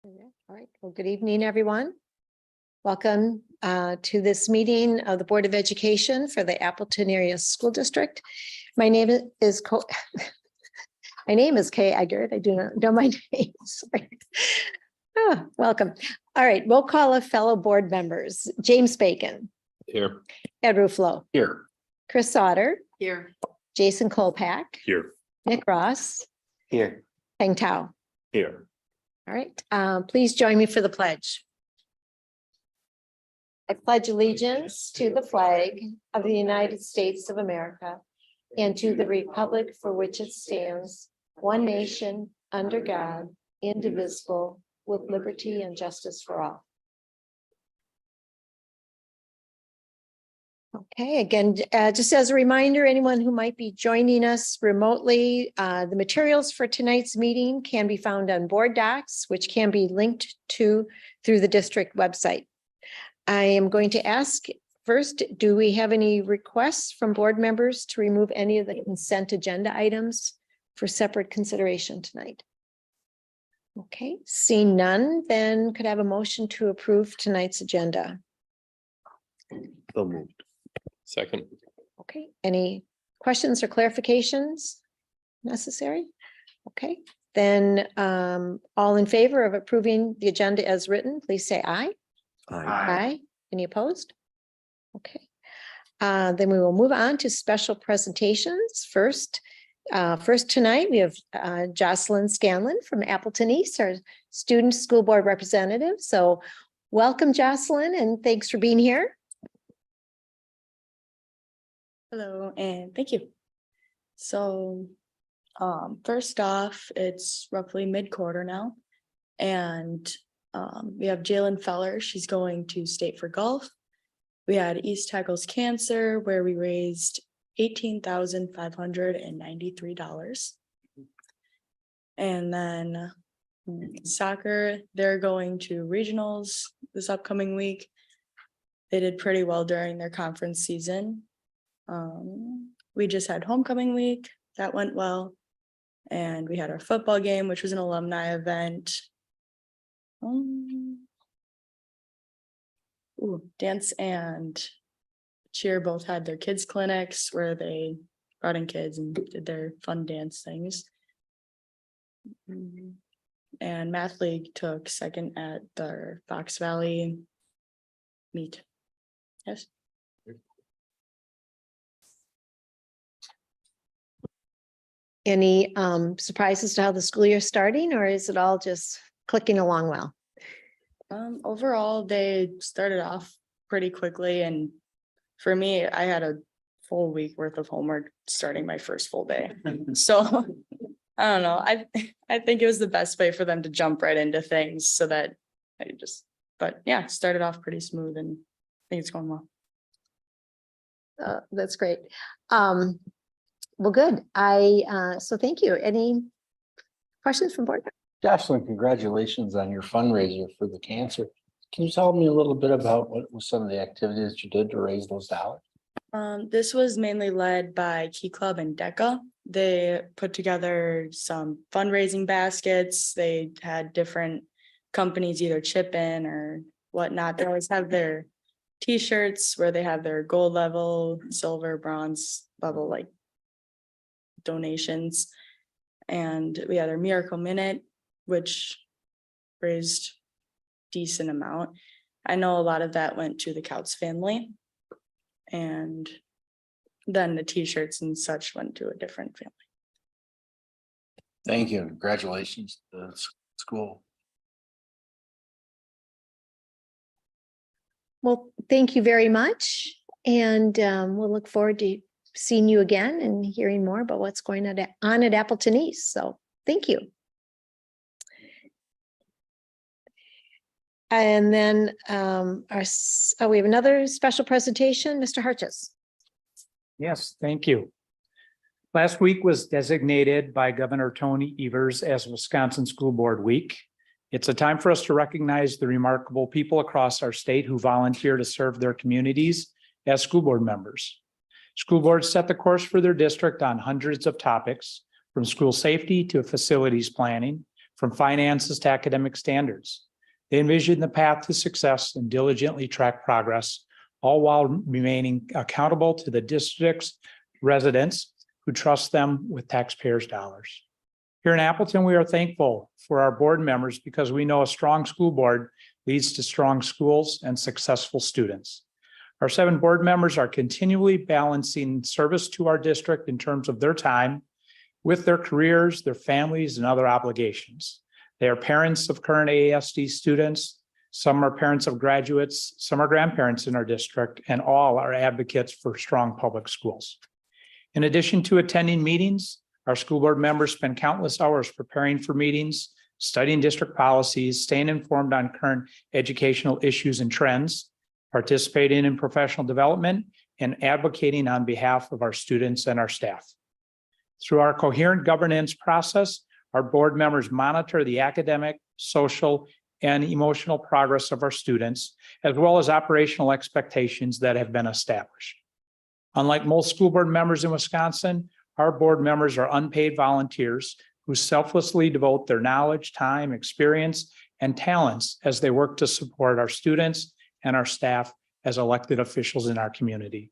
All right. Well, good evening, everyone. Welcome to this meeting of the Board of Education for the Appleton Area School District. My name is Kay Eggert. I do not know my name. Sorry. Welcome. All right. We'll call a fellow board members. James Bacon. Here. Ed Ruffalo. Here. Chris Sauter. Here. Jason Kolpak. Here. Nick Ross. Here. Peng Tao. Here. All right. Please join me for the pledge. I pledge allegiance to the flag of the United States of America and to the republic for which it stands, one nation, under God, indivisible, with liberty and justice for all. Okay, again, just as a reminder, anyone who might be joining us remotely, the materials for tonight's meeting can be found on board docs, which can be linked to through the district website. I am going to ask first, do we have any requests from board members to remove any of the consent agenda items for separate consideration tonight? Okay, seeing none, then could I have a motion to approve tonight's agenda? So moved. Second. Okay, any questions or clarifications necessary? Okay, then all in favor of approving the agenda as written, please say aye. Aye. Any opposed? Okay. Then we will move on to special presentations. First tonight, we have Jocelyn Scanlon from Appleton East, our student school board representative. So welcome, Jocelyn, and thanks for being here. Hello, and thank you. So, first off, it's roughly mid-quarter now, and we have Jalen Feller. She's going to state for golf. We had East Tackles Cancer, where we raised $18,593. And then soccer, they're going to regionals this upcoming week. They did pretty well during their conference season. We just had homecoming week. That went well. And we had our football game, which was an alumni event. Dance and cheer both had their kids clinics where they brought in kids and did their fun dance things. And Math League took second at their Fox Valley meet. Yes. Any surprises to how the school year is starting, or is it all just clicking along well? Overall, they started off pretty quickly, and for me, I had a full week worth of homework starting my first full day. So I don't know. I think it was the best way for them to jump right into things, so that but yeah, started off pretty smooth, and I think it's going well. That's great. Well, good. So thank you. Any questions from board? Jocelyn, congratulations on your fundraiser for the cancer. Can you tell me a little bit about what were some of the activities you did to raise those dollars? This was mainly led by Key Club and DECA. They put together some fundraising baskets. They had different companies either chip in or whatnot. They always have their t-shirts where they have their gold level, silver, bronze level, like donations. And we had our Miracle Minute, which raised decent amount. I know a lot of that went to the Couts family, and then the t-shirts and such went to a different family. Thank you. Congratulations to the school. Well, thank you very much. And we'll look forward to seeing you again and hearing more about what's going on at Appleton East. So thank you. And then we have another special presentation, Mr. Harches. Yes, thank you. Last week was designated by Governor Tony Evers as Wisconsin School Board Week. It's a time for us to recognize the remarkable people across our state who volunteer to serve their communities as school board members. School boards set the course for their district on hundreds of topics, from school safety to facilities planning, from finances to academic standards. They envision the path to success and diligently track progress, all while remaining accountable to the district's residents who trust them with taxpayers' dollars. Here in Appleton, we are thankful for our board members because we know a strong school board leads to strong schools and successful students. Our 7 board members are continually balancing service to our district in terms of their time with their careers, their families, and other obligations. They are parents of current AASD students. Some are parents of graduates, some are grandparents in our district, and all are advocates for strong public schools. In addition to attending meetings, our school board members spend countless hours preparing for meetings, studying district policies, staying informed on current educational issues and trends, participating in professional development, and advocating on behalf of our students and our staff. Through our coherent governance process, our board members monitor the academic, social, and emotional progress of our students, as well as operational expectations that have been established. Unlike most school board members in Wisconsin, our board members are unpaid volunteers who selflessly devote their knowledge, time, experience, and talents as they work to support our students and our staff as elected officials in our community.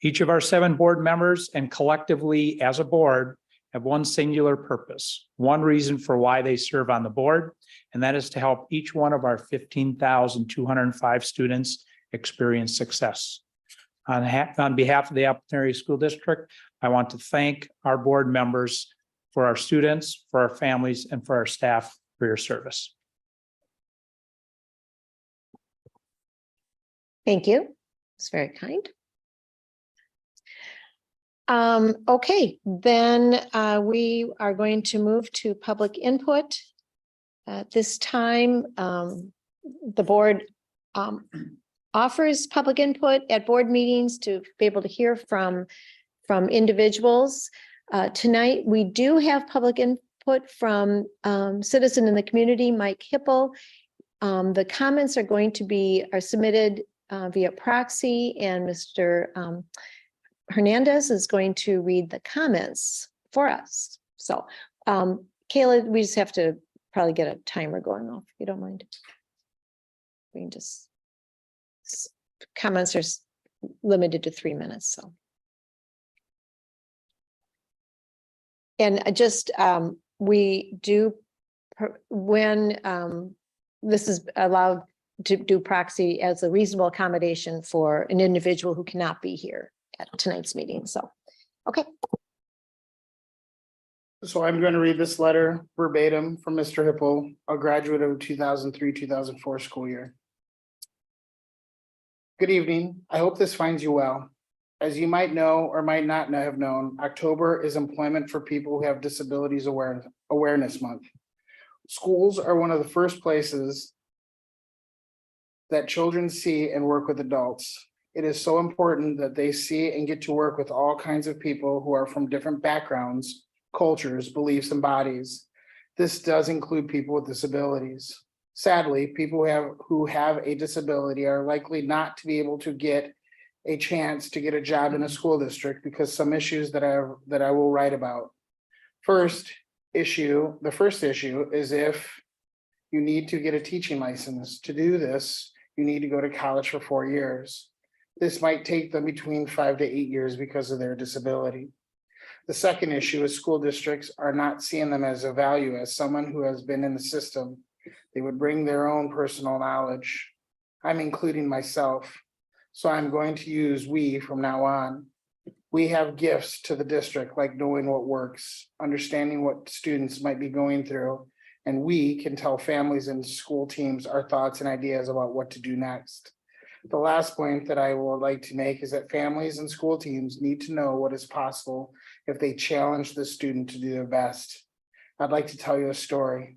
Each of our 7 board members and collectively as a board have one singular purpose, one reason for why they serve on the board, and that is to help each one of our 15,205 students experience success. On behalf of the Appleton Area School District, I want to thank our board members for our students, for our families, and for our staff for your service. Thank you. It's very kind. Okay, then we are going to move to public input. At this time, the board offers public input at board meetings to be able to hear from individuals. Tonight, we do have public input from citizen in the community, Mike Hippel. The comments are going to be submitted via proxy, and Mr. Hernandez is going to read the comments for us. So, Kayla, we just have to probably get a timer going off, if you don't mind. We can just, comments are limited to 3 minutes, so. And just, we do, when this is allowed to do proxy as a reasonable accommodation for an individual who cannot be here at tonight's meeting, so, okay. So I'm going to read this letter verbatim from Mr. Hippel, a graduate of 2003-2004 school year. Good evening. I hope this finds you well. As you might know or might not have known, October is Employment for People Who Have Disabilities Awareness Month. Schools are one of the first places that children see and work with adults. It is so important that they see and get to work with all kinds of people who are from different backgrounds, cultures, beliefs, and bodies. This does include people with disabilities. Sadly, people who have a disability are likely not to be able to get a chance to get a job in a school district because some issues that I will write about. The first issue is if you need to get a teaching license. To do this, you need to go to college for 4 years. This might take them between 5 to 8 years because of their disability. The second issue is school districts are not seeing them as a value. As someone who has been in the system, they would bring their own personal knowledge. I'm including myself. So I'm going to use we from now on. We have gifts to the district, like knowing what works, understanding what students might be going through, and we can tell families and school teams our thoughts and ideas about what to do next. The last point that I would like to make is that families and school teams need to know what is possible if they challenge the student to do their best. I'd like to tell you a story.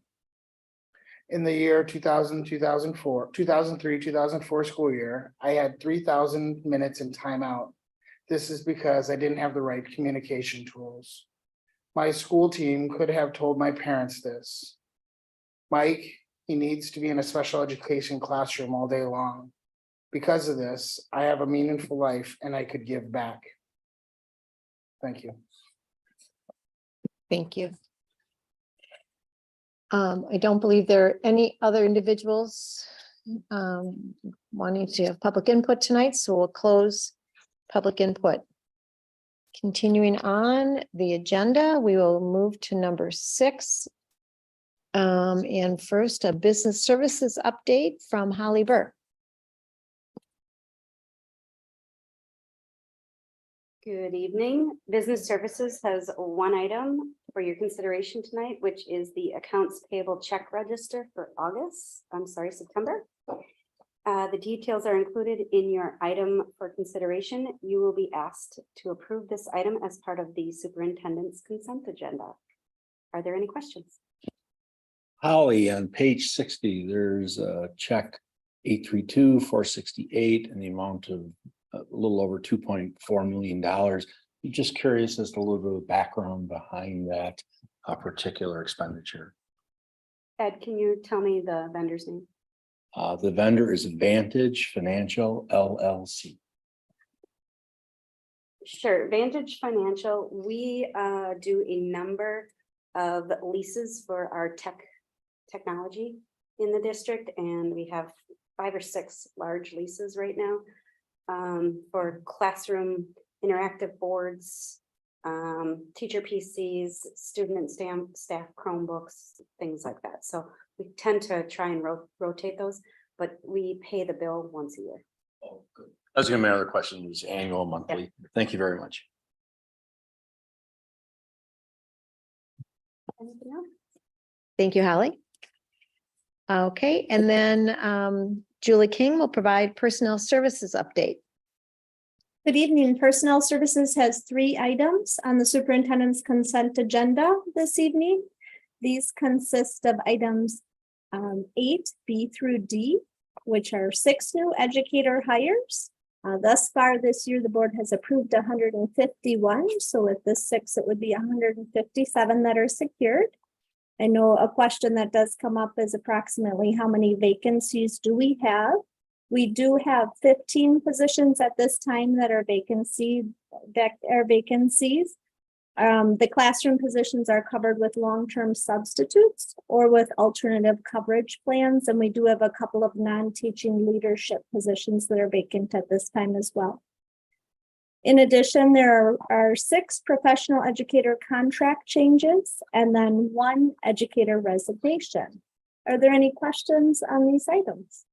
In the year 2003-2004 school year, I had 3,000 minutes in timeout. This is because I didn't have the right communication tools. My school team could have told my parents this. Mike, he needs to be in a special education classroom all day long. Because of this, I have a meaningful life and I could give back. Thank you. Thank you. I don't believe there are any other individuals wanting to have public input tonight, so we'll close public input. Continuing on the agenda, we will move to number 6. And first, a business services update from Holly Burr. Good evening. Business Services has one item for your consideration tonight, which is the accounts payable check register for September. The details are included in your item for consideration. You will be asked to approve this item as part of the superintendent's consent agenda. Are there any questions? Holly, on page 60, there's a check 832-468 in the amount of a little over $2.4 million. I'm just curious as to a little bit of background behind that particular expenditure. Ed, can you tell me the vendor's name? The vendor is Vantage Financial LLC. Sure, Vantage Financial, we do a number of leases for our technology in the district, and we have 5 or 6 large leases right now for classroom interactive boards, teacher PCs, student and staff Chromebooks, things like that. So we tend to try and rotate those, but we pay the bill once a year. Oh, good. I was gonna make another question, is annual, monthly? Thank you very much. Anything else? Thank you, Holly. Okay, and then Julie King will provide personnel services update. Good evening. Personnel Services has 3 items on the superintendent's consent agenda this evening. These consist of items 8, B through D, which are 6 new educator hires. Thus far this year, the board has approved 151. So with this 6, it would be 157 that are secured. I know a question that does come up is approximately how many vacancies do we have? We do have 15 positions at this time that are vacancies. The classroom positions are covered with long-term substitutes or with alternative coverage plans. And we do have a couple of non-teaching leadership positions that are vacant at this time as well. In addition, there are 6 professional educator contract changes and then 1 educator resignation. Are there any questions on these items?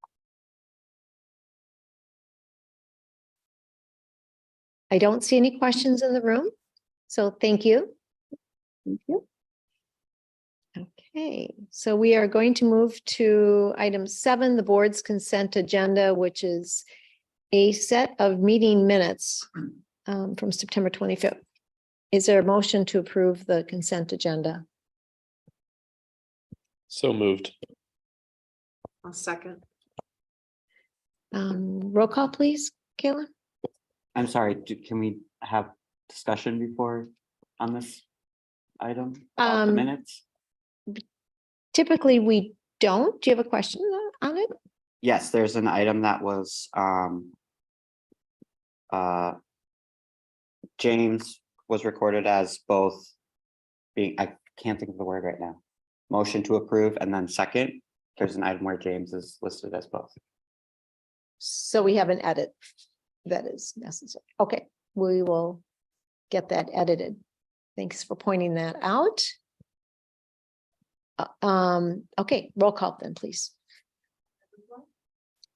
I don't see any questions in the room, so thank you. Thank you. Okay, so we are going to move to item 7, the board's consent agenda, which is a set of meeting minutes from September 25th. Is there a motion to approve the consent agenda? So moved. I'll second. Roll call, please, Kayla? I'm sorry, can we have discussion before on this item about the minutes? Typically, we don't. Do you have a question on it? Yes, there's an item that was James was recorded as both being, I can't think of the word right now. Motion to approve, and then second, there's an item where James is listed as both. So we have an edit that is necessary. Okay, we will get that edited. Thanks for pointing that out. Okay, roll call then, please.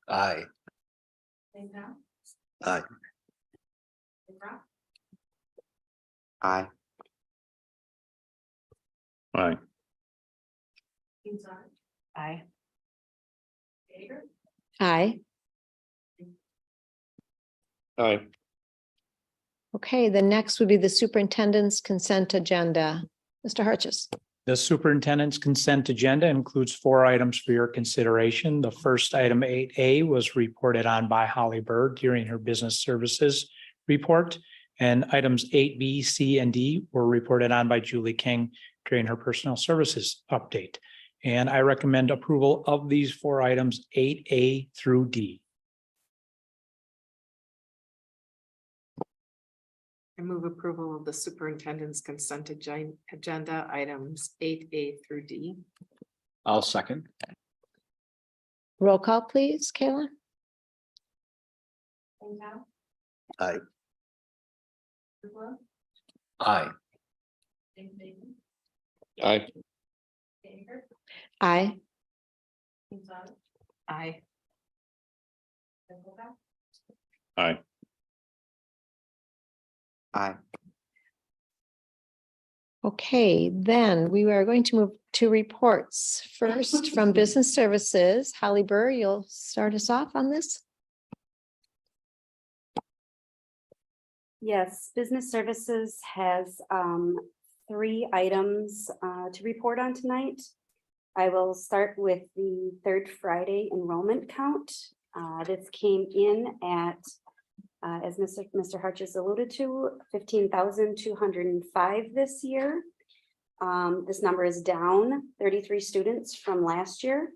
Aye. Aye. Aye. Aye. Aye. Aye. Aye. Okay, the next would be the superintendent's consent agenda. Mr. Hartjes. The superintendent's consent agenda includes 4 items for your consideration. The first item 8A was reported on by Holly Bird during her business services report. And items 8B, C, and D were reported on by Julie King during her personal services update. And I recommend approval of these 4 items 8A through D. I move approval of the superintendent's consent agenda items 8A through D. I'll second. Roll call, please, Kayla. Aye. Aye. Aye. Aye. Aye. Aye. Aye. Okay, then we are going to move to reports. First, from Business Services, Holly Burr, you'll start us off on this. Yes, Business Services has 3 items to report on tonight. I will start with the third Friday enrollment count. This came in at, as Mr. Harches alluded to, 15,205 this year. This number is down 33 students from last year.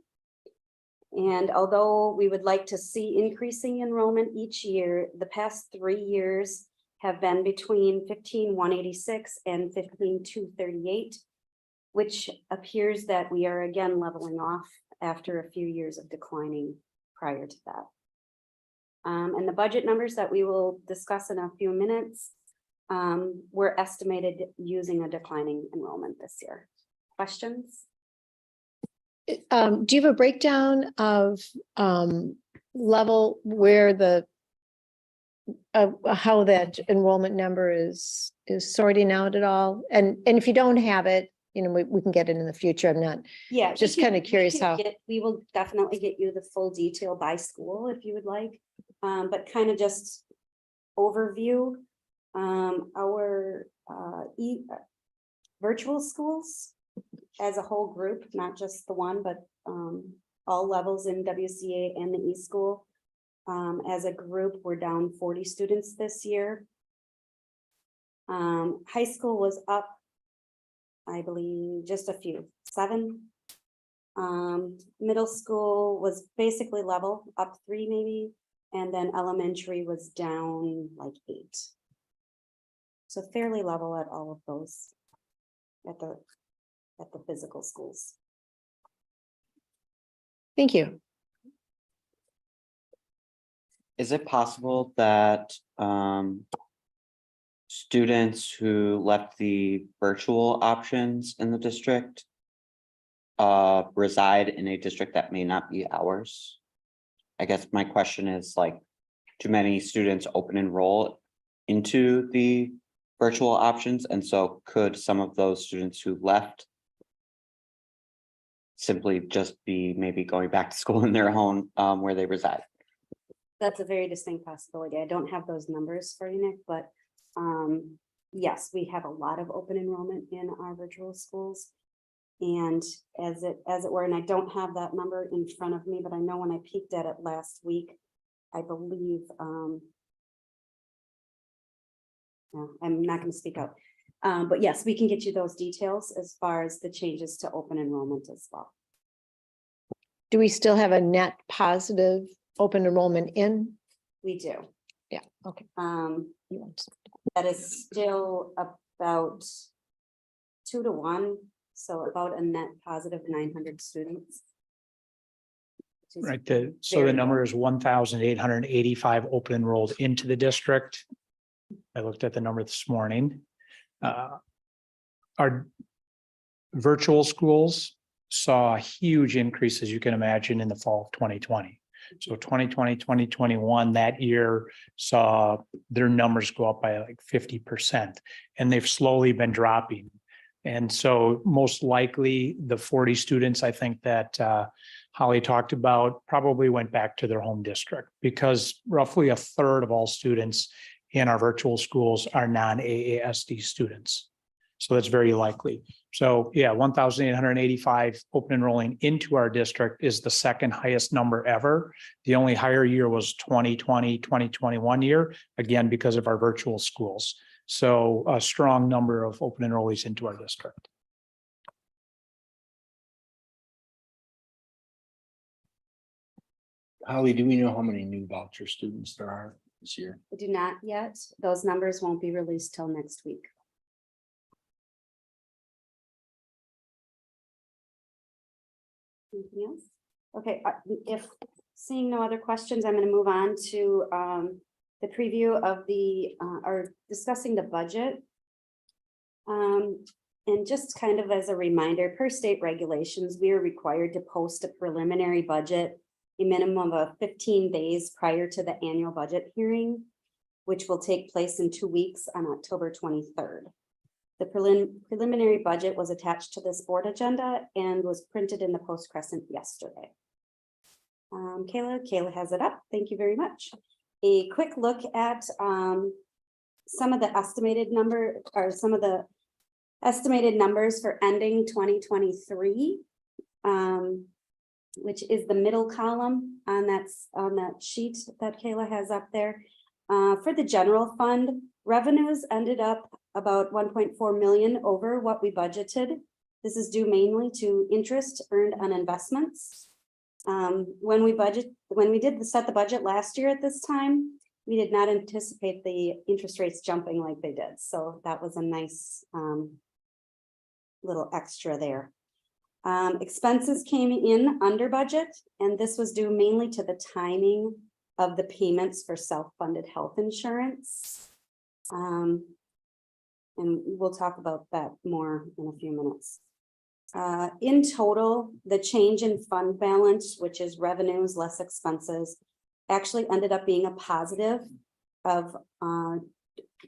And although we would like to see increasing enrollment each year, the past 3 years have been between 15,186 and 15,238, which appears that we are again leveling off after a few years of declining prior to that. And the budget numbers that we will discuss in a few minutes were estimated using a declining enrollment this year. Questions? Do you have a breakdown of level where the how that enrollment number is sorting out at all? And if you don't have it, you know, we can get it in the future. I'm not, Yeah. Just we can- kinda we curious can how- we will definitely get you the full detail by school if you would like, but kind of just overview. Our virtual schools as a whole group, not just the one, but all levels in WCA and the e-school. As a group, we're down 40 students this year. High school was up, I believe, just a few, 7. Middle school was basically level, up 3 maybe, and then elementary was down like 8. So fairly level at all of those at the physical schools. thank you. Is it possible that students who left the virtual options in the district reside in a district that may not be ours? I guess my question is, like, do many students open enroll into the virtual options? And so could some of those students who left simply just be maybe going back to school in their own where they reside? That's a very distinct possibility. I don't have those numbers for you, Nick, but yes, we have a lot of open enrollment in our virtual schools. And as it were, and I don't have that number in front of me, but I know when I peeked at it last week, I believe no, I'm not going to speak up. But yes, we can get you those details as far as the changes to open enrollment as well. Do we still have a net positive open enrollment in? We do. Yeah, okay. That is still about 2 to 1, so about a net positive 900 students. which is Right, so very the number low. is 1,885 open enrolled into the district. I looked at the number this morning. Our virtual schools saw a huge increase, as you can imagine, in the fall of 2020. So 2020, 2021, that year saw their numbers go up by like 50%, and they've slowly been dropping. And so most likely the 40 students, I think that Holly talked about, probably went back to their home district, because roughly a third of all students in our virtual schools are non-AASD students. So that's very likely. So yeah, 1,885 open enrolling into our district is the second highest number ever. The only higher year was 2020, 2021 year, again, because of our virtual schools. So a strong number of open enrollees into our district. Holly, do we know how many new voucher students there are this year? We do not yet. Those numbers won't be released till next week. Anything else? Okay, if seeing no other questions, I'm gonna move on to the preview of the or discussing the budget. And just kind of as a reminder, per state regulations, we are required to post a preliminary budget a minimum of 15 days prior to the annual budget hearing, which will take place in 2 weeks on October 23rd. The preliminary budget was attached to this board agenda and was printed in the Post Crescent yesterday. Kayla has it up. Thank you very much. A quick look at some of the estimated numbers for ending 2023, which is the middle column on that sheet that Kayla has up there. For the general fund, revenues ended up about 1.4 million over what we budgeted. This is due mainly to interest earned on investments. When we set the budget last year at this time, we did not anticipate the interest rates jumping like they did. So that was a nice little extra there. Expenses came in under budget, and this was due mainly to the timing of the payments for self-funded health insurance. And we'll talk about that more in a few minutes. In total, the change in fund balance, which is revenues less expenses, actually ended up being a positive of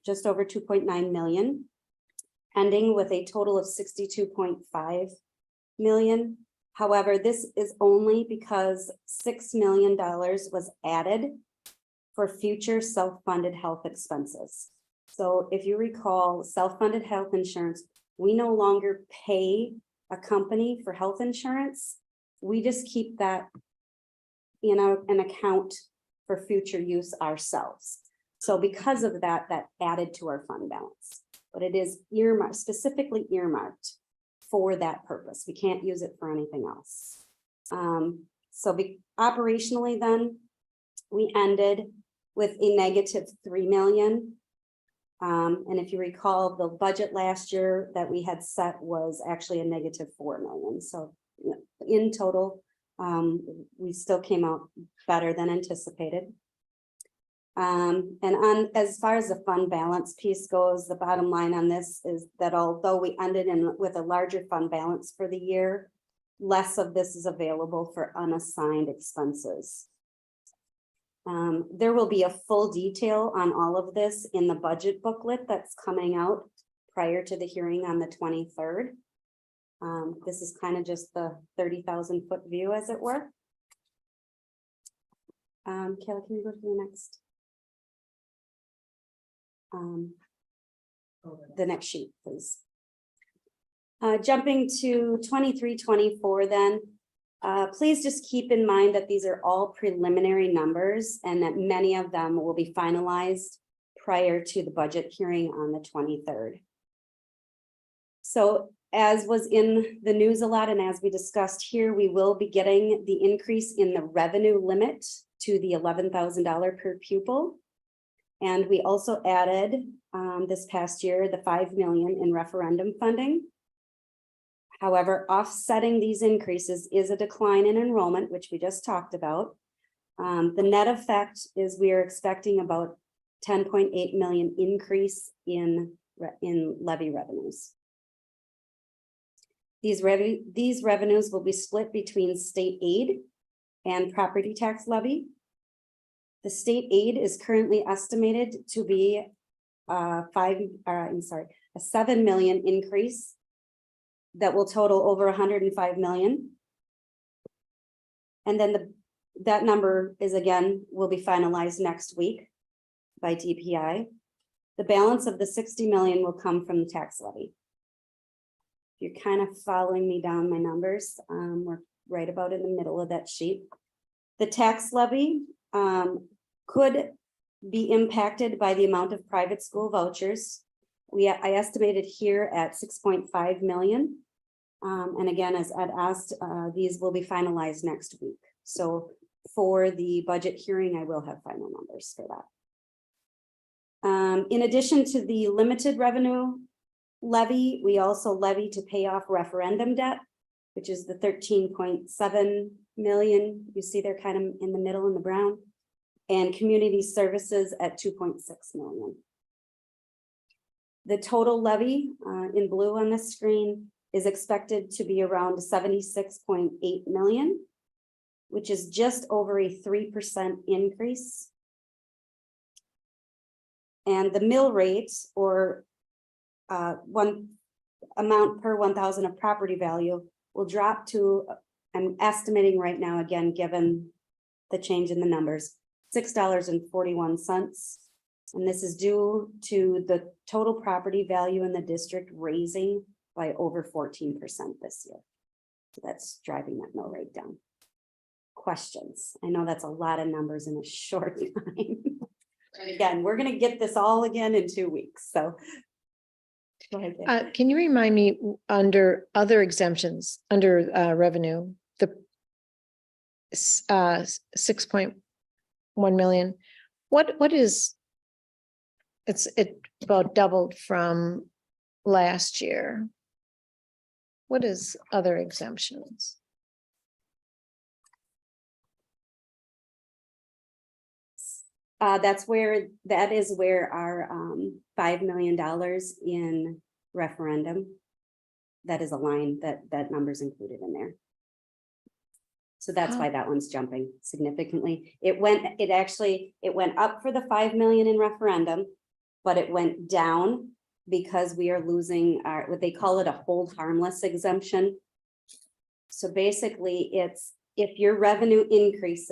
just over 2.9 million, ending with a total of 62.5 million. However, this is only because $6 million was added for future self-funded health expenses. So if you recall, self-funded health insurance, we no longer pay a company for health insurance. We just keep that in an account for future use ourselves. So because of that, that added to our fund balance, but it is earmarked, specifically earmarked for that purpose. We can't use it for anything else. Operationally then, we ended with a negative 3 million. And if you recall, the budget last year that we had set was actually a negative 4 million. So in total, we still came out better than anticipated. And as far as the fund balance piece goes, the bottom line on this is that although we ended with a larger fund balance for the year, less of this is available for unassigned expenses. There will be a full detail on all of this in the budget booklet that's coming out prior to the hearing on the 23rd. This is kind of just the 30,000 foot view, as it were. Kayla, can you go to the next? The next sheet, please. Jumping to 23-24 then, please just keep in mind that these are all preliminary numbers and that many of them will be finalized prior to the budget hearing on the 23rd. So as was in the news a lot and as we discussed here, we will be getting the increase in the revenue limit to the $11,000 per pupil. And we also added this past year, the 5 million in referendum funding. However, offsetting these increases is a decline in enrollment, which we just talked about. The net effect is we are expecting about 10.8 million increase in levy revenues. These revenues will be split between state aid and property tax levy. The state aid is currently estimated to be a 7 million increase that will total over 105 million. And then that number is will be finalized next week by DPI. The balance of the 60 million will come from the tax levy. If you're kind of following me down my numbers, we're right about in the middle of that sheet. The tax levy could be impacted by the amount of private school vouchers. I estimated here at 6.5 million. And again, as Ed asked, these will be finalized next week. So for the budget hearing, I will have final numbers for that. In addition to the limited revenue levy, we also levy to pay off referendum debt. which is the 13.7 million. You see they're kind of in the middle in the brown. And community services at 2.6 million. The total levy in blue on the screen is expected to be around 76.8 million, which is just over a 3% increase. And the mill rate, or one amount per 1,000 of property value, will drop to, I'm estimating right now, again, given the change in the numbers, $6.41. And this is due to the total property value in the district raising by over 14% this year. So that's driving that mill rate down. Questions? I know that's a lot of numbers in a short time. And again, we're gonna get this all again in 2 weeks, so. Go ahead, Dave. Can you remind me, under other exemptions, under revenue, the 6.1 million, what is, it about doubled from last year. What is other exemptions? That is where our $5 million in referendum, that is a line that number's included in there. So that's why that one's jumping significantly. It went up for the 5 million in referendum, but it went down because we are losing our, what they call it, a hold harmless exemption. So basically it's, if your revenue increase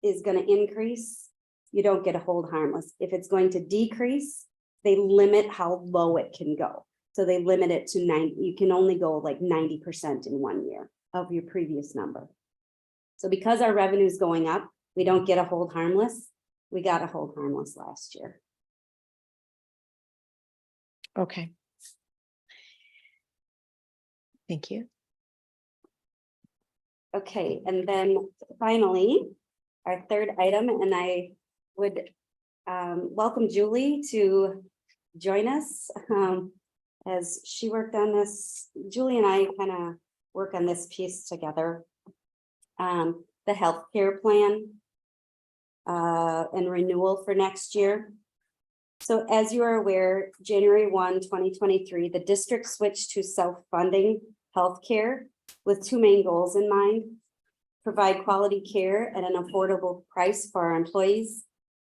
is going to increase, you don't get a hold harmless. If it's going to decrease, they limit how low it can go. So they limit it to 90, you can only go like 90% in 1 year of your previous number. So because our revenue is going up, we don't get a hold harmless. We got a hold harmless last year. Okay. Thank you. Okay, and then finally, our third item, and I would welcome Julie to join us as she worked on this. Julie and I kind of work on this piece together. The healthcare plan and renewal for next year. So as you are aware, January 1, 2023, the district switched to self-funding healthcare with two main goals in mind: provide quality care at an affordable price for our employees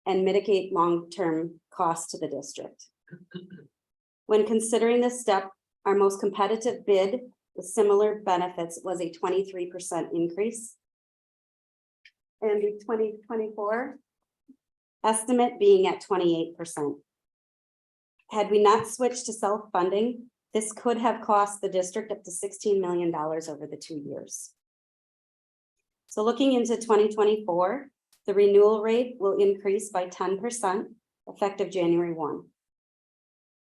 and mitigate long-term costs to the district. When considering this step, our most competitive bid with similar benefits was a 23% increase. And the 2024 estimate being at 28%. Had we not switched to self-funding, this could have cost the district up to $16 million over the 2 years. So looking into 2024, the renewal rate will increase by 10% effective January 1.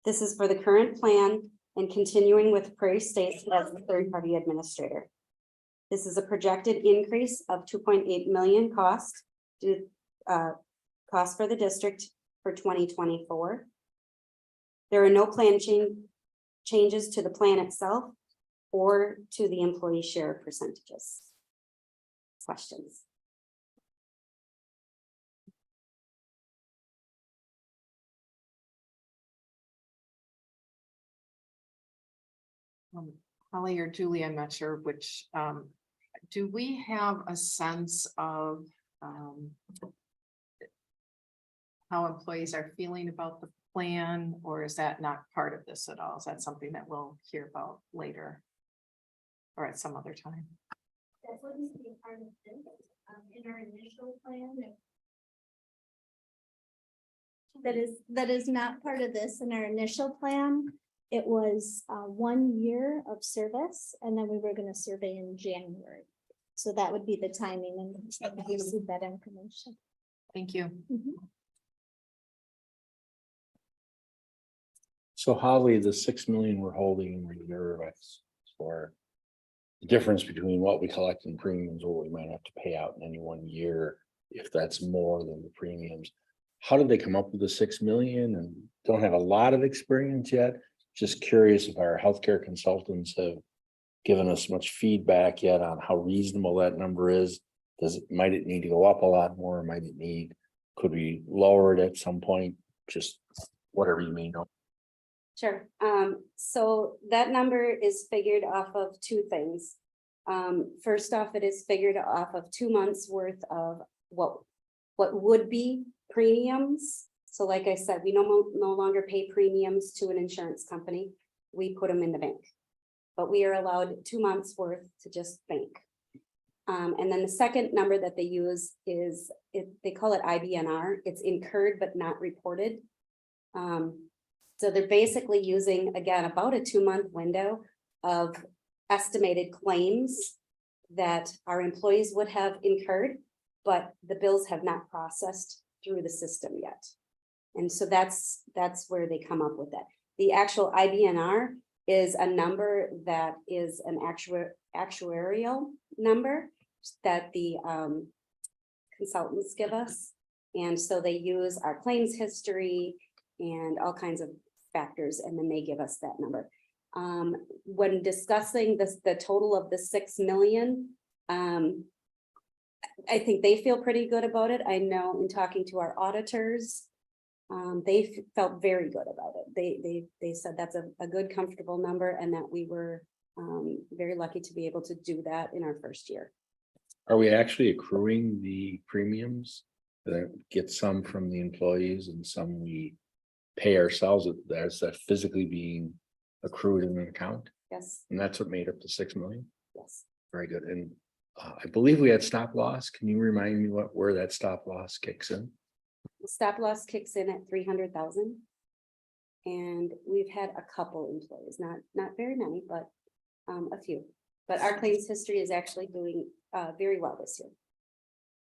This is for the current plan and continuing with Prairie State as the third-party administrator. This is a projected increase of 2.8 million cost for the district for 2024. There are no plan changes to the plan itself or to the employee share percentages. Questions? Holly or Julie, I'm not sure which, do we have a sense of how employees are feeling about the plan, or is that not part of this at all? Is that something that we'll hear about later or at some other time? That wouldn't be part of this, in our initial plan. That is not part of this in our initial plan. It was 1 year of service, and then we were going to survey in January. So that would be the timing, and we received that information. Thank you. So Holly, the 6 million we're holding in reserve for the difference between what we collect in premiums, or what we might have to pay out in any 1 year, if that's more than the premiums. How did they come up with the 6 million? And don't have a lot of experience yet. Just curious if our healthcare consultants have given us much feedback yet on how reasonable that number is. Might it need to go up a lot more? Could we lower it at some point? Just whatever you may know. Sure. So that number is figured off of two things. First off, it is figured off of 2 months worth of what would be premiums. So like I said, we no longer pay premiums to an insurance company. We put them in the bank. But we are allowed 2 months worth to just bank. And then the second number that they use is, they call it IBNR. It's incurred but not reported. So they're basically using, again, about a 2-month window of estimated claims that our employees would have incurred, but the bills have not processed through the system yet. And so that's where they come up with that. The actual IBNR is a number that is an actuarial number that the consultants give us. And so they use our claims history and all kinds of factors, and then they give us that number. When discussing the total of the 6 million, I think they feel pretty good about it. I know in talking to our auditors, they felt very good about it. They said that's a good, comfortable number, and that we were very lucky to be able to do that in our first year. Are we actually accruing the premiums? That get some from the employees and some we pay ourselves? That's that physically being accrued in an account? Yes, And that's what made up the 6 million? yes. Very good. And I believe we had stop loss. Can you remind me where that stop loss kicks in? Stop loss kicks in at 300,000. And we've had a couple employees, not very many, but a few. But our claims history is actually doing very well this year.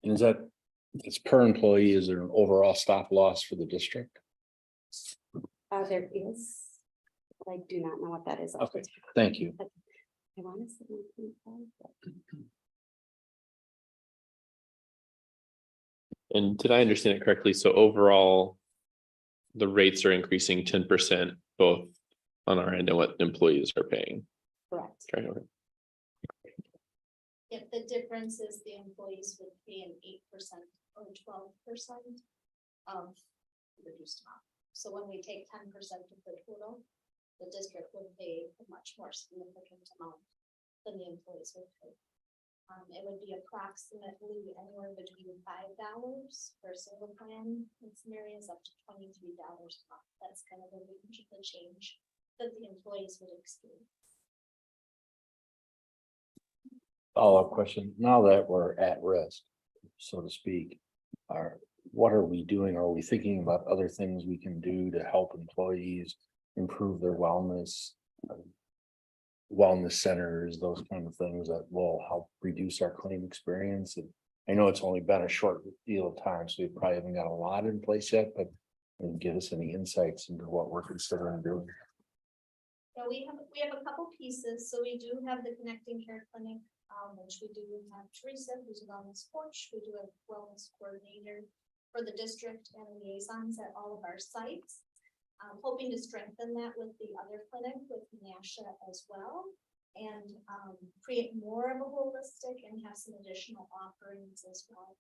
And is that, it's per employee, is there an overall stop loss for the district? There is, but I do not know what that is. off the Okay, top. thank you. I want to say 1.5, but And did I understand it correctly? So overall, the rates are increasing 10% both on our end and what employees are paying. correct. Okay, okay. If the difference is the employees would pay an 8% or 12% of the reduced amount. So when we take 10% of the total, the district would pay a much more significant amount than the employees would pay. It would be approximately anywhere between $5 for a single plan in some areas up to $23 a month. That's kind of the range of the change that the employees would experience. Follow-up question. Now that we're at risk, so to speak, what are we doing? Are we thinking about other things we can do to help employees improve their wellness? Wellness centers, those kind of things that will help reduce our claim experience. And I know it's only been a short deal of time, so we probably haven't got a lot in place yet, but give us any insights into what we're considering doing. Yeah, we have a couple pieces. So we do have the Connecting Care Clinic, which we do have Teresa, who's a wellness coach. We do have wellness coordinator for the district and liaisons at all of our sites. Hoping to strengthen that with the other clinic with NASHA as well, and create more of a holistic and have some additional offerings as well.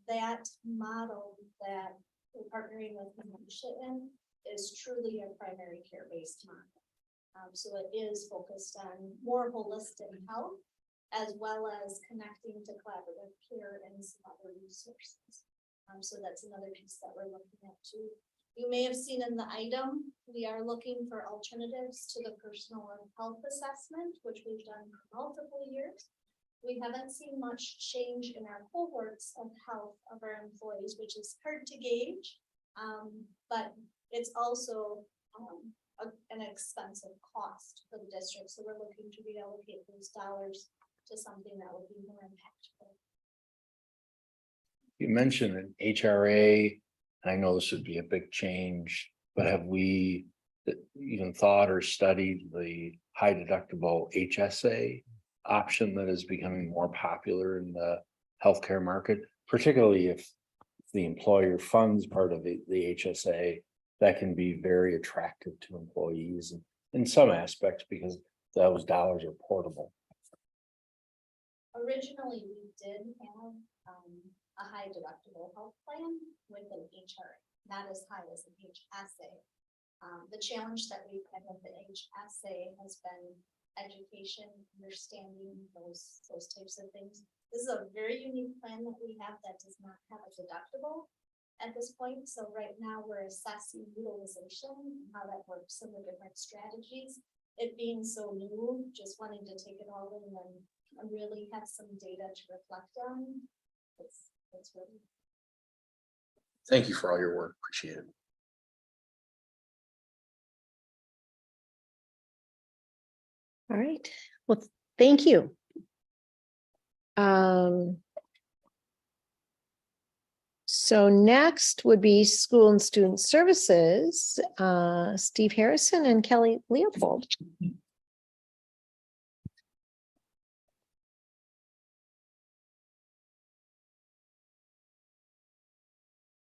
That model that we're partnering with NASHA in is truly a primary care based model. So it is focused on more holistic health as well as connecting to collaborative care and some other resources. So that's another piece that we're looking at too. You may have seen in the item, we are looking for alternatives to the personal health assessment, which we've done for multiple years. We haven't seen much change in our cohorts of health of our employees, which is hard to gauge, but it's also an expensive cost for the district. So we're looking to reallocate those dollars to something that would be more impactful. You mentioned an HRA. I know this would be a big change, but have we even thought or studied the high deductible HSA option that is becoming more popular in the healthcare market, particularly if the employer funds part of the HSA? That can be very attractive to employees in some aspects, because those dollars are portable. Originally, we did have a high deductible health plan with an HRA, not as high as an HSA. The challenge that we've had with the HSA has been education, understanding those types of things. This is a very unique plan that we have that does not have a deductible at this point. So right now we're assessing utilization, and how that works, and the different strategies. It being so new, just wanting to take it all in and really have some data to reflect on. It's really. Thank you for all your work. Appreciate it. All right, well, thank you. So next would be School and Student Services, Steve Harrison and Kelly Leopold.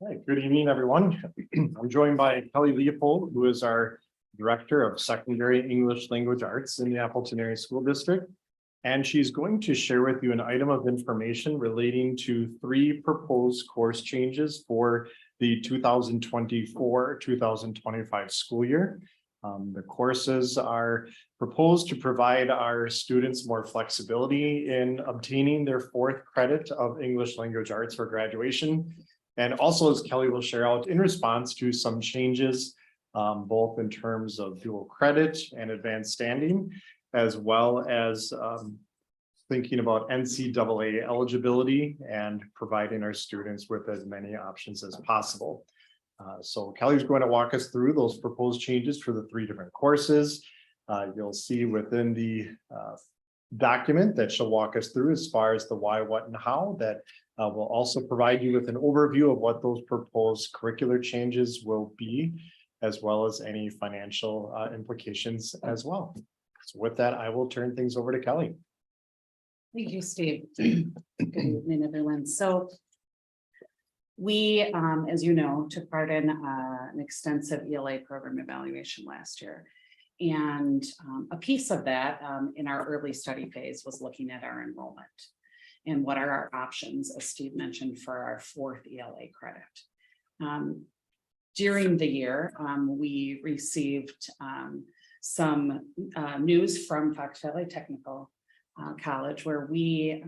Hi, good evening, everyone. I'm joined by Kelly Leopold, who is our Director of Secondary English Language Arts in the Appleton Area School District. And she's going to share with you an item of information relating to 3 proposed course changes for the 2024-2025 school year. The courses are proposed to provide our students more flexibility in obtaining their 4th credit of English Language Arts for graduation. And also, as Kelly will share out, in response to some changes, both in terms of dual credit and advanced standing, as well as thinking about NCAA eligibility and providing our students with as many options as possible. So Kelly's going to walk us through those proposed changes for the 3 different courses. You'll see within the document that she'll walk us through as far as the why, what, and how, that will also provide you with an overview of what those proposed curricular changes will be, as well as any financial implications as well. So with that, I will turn things over to Kelly. Thank you, Steve. Good evening, everyone. So we, as you know, took part in an extensive ELA program evaluation last year. And a piece of that in our early study phase was looking at our enrollment and what are our options, as Steve mentioned, for our 4th ELA credit. During the year, we received some news from Fox Valley Technical College, where we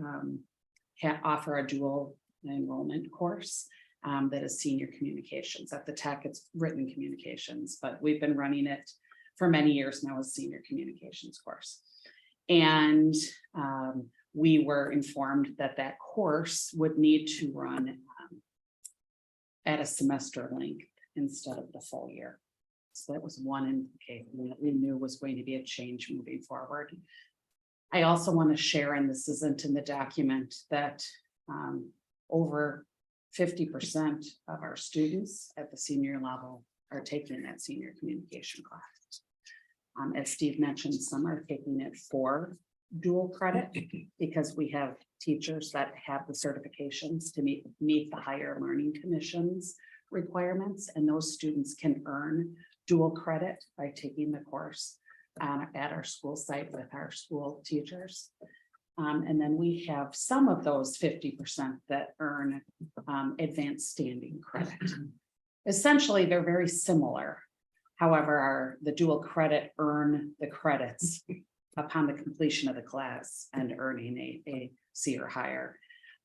offer a dual enrollment course that is senior communications. At the Tech, it's written communications, but we've been running it for many years now as senior communications course. And we were informed that that course would need to run at a semester length instead of the full year. So that was one implication that we knew was going to be a change moving forward. I also want to share, and this isn't in the document, that over 50% of our students at the senior level are taking that senior communication class. As Steve mentioned, some are taking it for dual credit because we have teachers that have the certifications to meet the Higher Learning Commission's requirements, and those students can earn dual credit by taking the course at our school site with our school teachers. And then we have some of those 50% that earn advanced standing credit. Essentially, they're very similar. However, the dual credit earn the credits upon the completion of the class and earning a C or higher.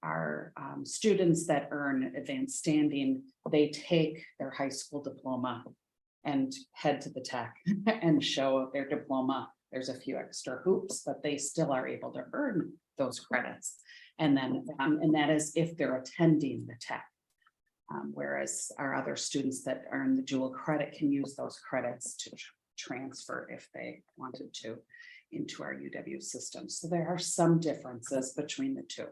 Our students that earn advanced standing, they take their high school diploma and head to the Tech and show their diploma. There's a few extra hoops, but they still are able to earn those credits. And then, and that is if they're attending the Tech. Whereas our other students that earn the dual credit can use those credits to transfer if they wanted to into our UW system. So there are some differences between the two.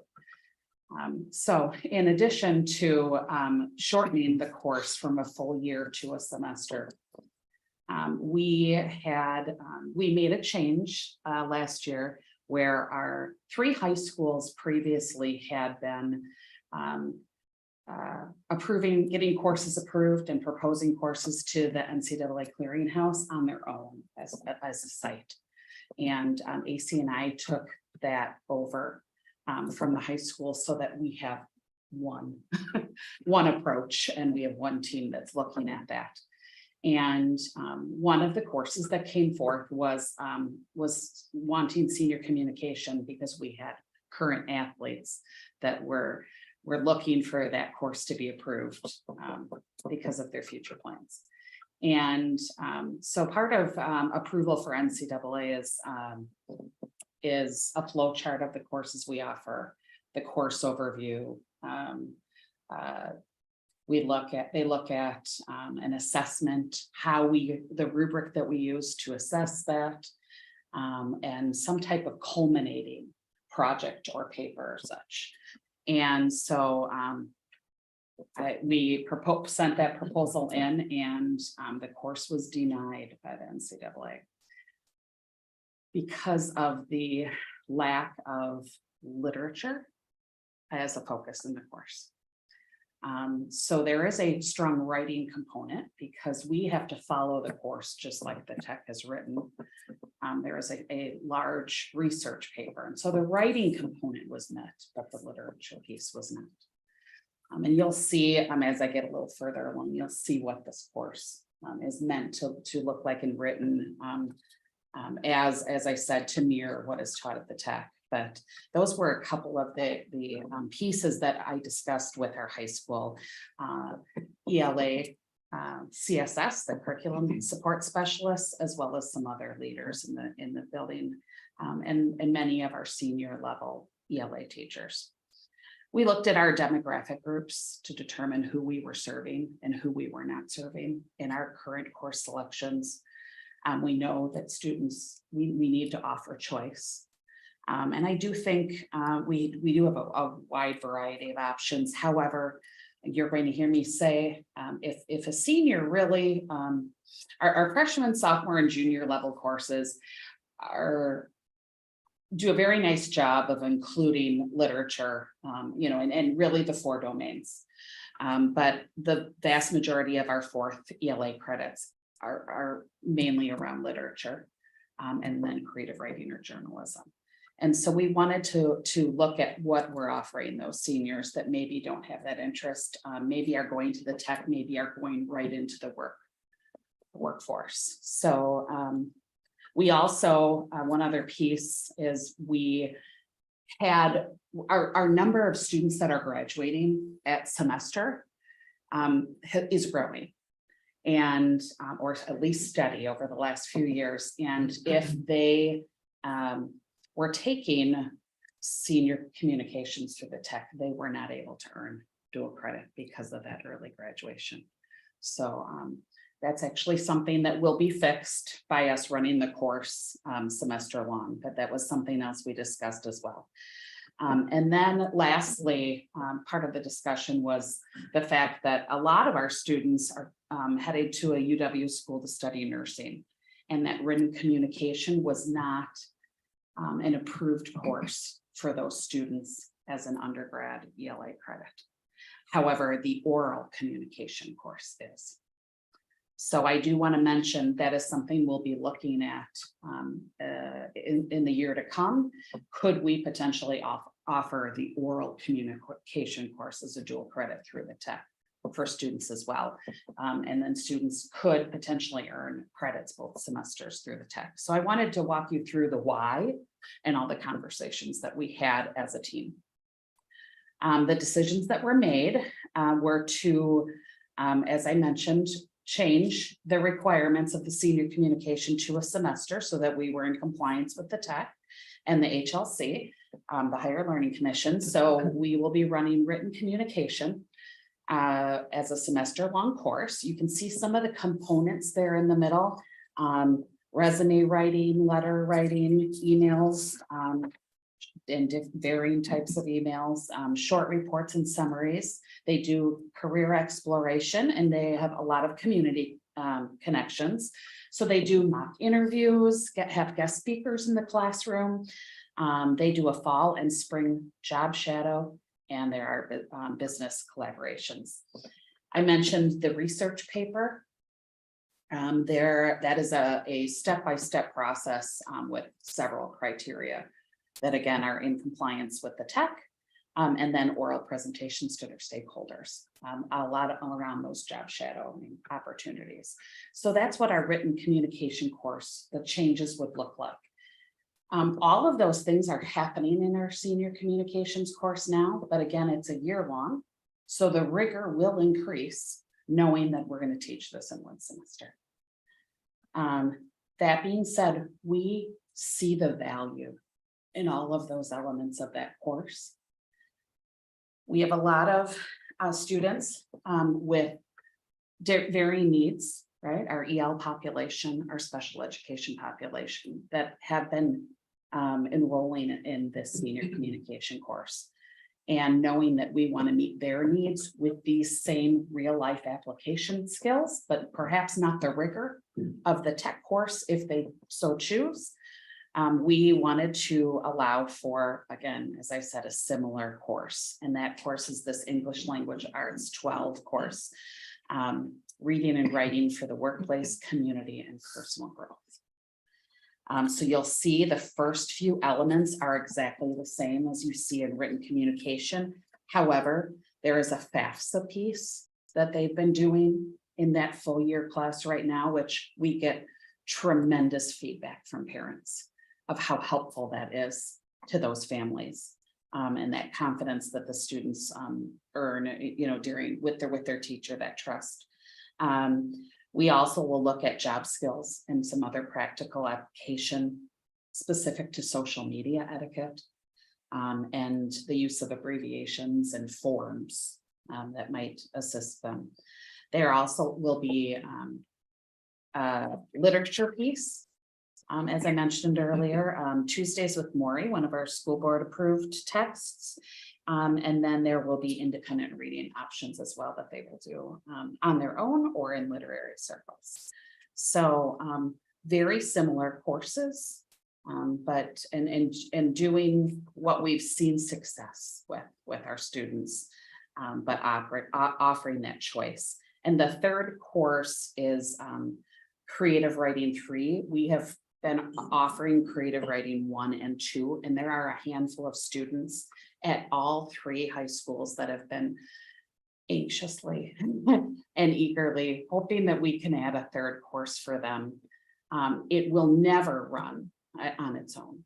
So in addition to shortening the course from a full year to a semester, we made a change last year where our 3 high schools previously had been getting courses approved and proposing courses to the NCAA clearinghouse on their own as a site. And AC and I took that over from the high school so that we have one, one approach, and we have one team that's looking at that. And one of the courses that came forth was wanting senior communication, because we had current athletes that were looking for that course to be approved because of their future plans. And so part of approval for NCAA is a flow chart of the courses we offer, the course overview. They look at an assessment, the rubric that we use to assess that, and some type of culminating project or paper or such. And so we sent that proposal in, and the course was denied by the NCAA because of the lack of literature as a focus in the course. So there is a strong writing component, because we have to follow the course just like the tech has written. There is a large research paper, and so the writing component was met, but the literature piece was not. And you'll see, as I get a little further along, you'll see what this course is meant to look like in written, as I said, to mirror what is taught at the tech. But those were a couple of the pieces that I discussed with our high school ELA, CSS, the curriculum support specialists, as well as some other leaders in the building, and many of our senior level ELA teachers. We looked at our demographic groups to determine who we were serving and who we were not serving in our current course selections. We know that students, we need to offer choice. And I do think we do have a wide variety of options. However, you're going to hear me say, if a senior really, our freshman, sophomore, and junior level courses do a very nice job of including literature, and really the 4 domains. But the vast majority of our 4th ELA credits are mainly around literature, and then creative writing or journalism. And so we wanted to look at what we're offering those seniors that maybe don't have that interest, maybe are going to the tech, maybe are going right into the workforce. So we also, one other piece is we had our number of students that are graduating at semester is growing, and or at least steady over the last few years. And if they were taking senior communications through the tech, they were not able to earn dual credit because of that early graduation. So that's actually something that will be fixed by us running the course semester long, but that was something else we discussed as well. And then lastly, part of the discussion was the fact that a lot of our students are headed to a UW school to study nursing, and that written communication was not an approved course for those students as an undergrad ELA credit. However, the oral communication course is. So I do want to mention that is something we'll be looking at in the year to come. Could we potentially offer the oral communication course as a dual credit through the tech for students as well? And then students could potentially earn credits both semesters through the tech. So I wanted to walk you through the why and all the conversations that we had as a team. The decisions that were made were to, as I mentioned, change the requirements of the senior communication to a semester so that we were in compliance with the tech and the HLC, the Higher Learning Commission. So we will be running written communication as a semester long course. You can see some of the components there in the middle. Resume writing, letter writing, emails, and varying types of emails, short reports and summaries. They do career exploration, and they have a lot of community connections. So they do mock interviews, have guest speakers in the classroom. They do a fall and spring job shadow, and there are business collaborations. I mentioned the research paper. That is a step-by-step process with several criteria that again are in compliance with the tech. And then oral presentations to their stakeholders, a lot around those job shadowing opportunities. So that's what our written communication course, the changes would look like. All of those things are happening in our senior communications course now, but again, it's a year long. So the rigor will increase knowing that we're going to teach this in one semester. That being said, we see the value in all of those elements of that course. We have a lot of students with varying needs, right? Our EL population, our special education population that have been enrolling in this senior communication course. And knowing that we want to meet their needs with these same real life application skills, but perhaps not the rigor of the tech course if they so choose. We wanted to allow for, again, as I said, a similar course. And that course is this English Language Arts 12 course, reading and writing for the workplace, community, and personal growth. So you'll see the first few elements are exactly the same as you see in written communication. However, there is a FAFSA piece that they've been doing in that full year class right now, which we get tremendous feedback from parents of how helpful that is to those families. And that confidence that the students earn, you know, with their teacher, that trust. We also will look at job skills and some other practical application specific to social media etiquette and the use of abbreviations and forms that might assist them. There also will be a literature piece. As I mentioned earlier, Tuesdays with Maury, one of our school board approved texts. And then there will be independent reading options as well that they will do on their own or in literary circles. So very similar courses, but and doing what we've seen success with our students, but offering that choice. And the third course is Creative Writing 3. We have been offering Creative Writing 1 and 2, and there are a handful of students at all 3 high schools that have been anxiously and eagerly hoping that we can add a third course for them. It will never run on its own.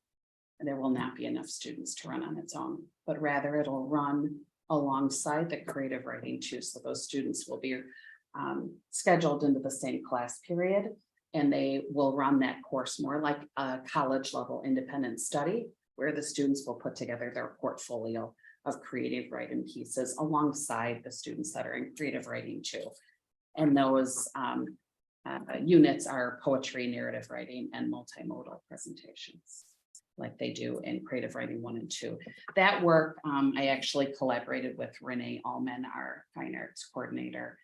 There will not be enough students to run on its own, but rather it'll run alongside the Creative Writing 2. So those students will be scheduled into the same class period, and they will run that course more like a college level independent study, where the students will put together their portfolio of creative writing pieces alongside the students that are in Creative Writing 2. And those units are poetry, narrative writing, and multimodal presentations, like they do in Creative Writing 1 and 2. That work, I actually collaborated with Renee Allman, our fine arts coordinator,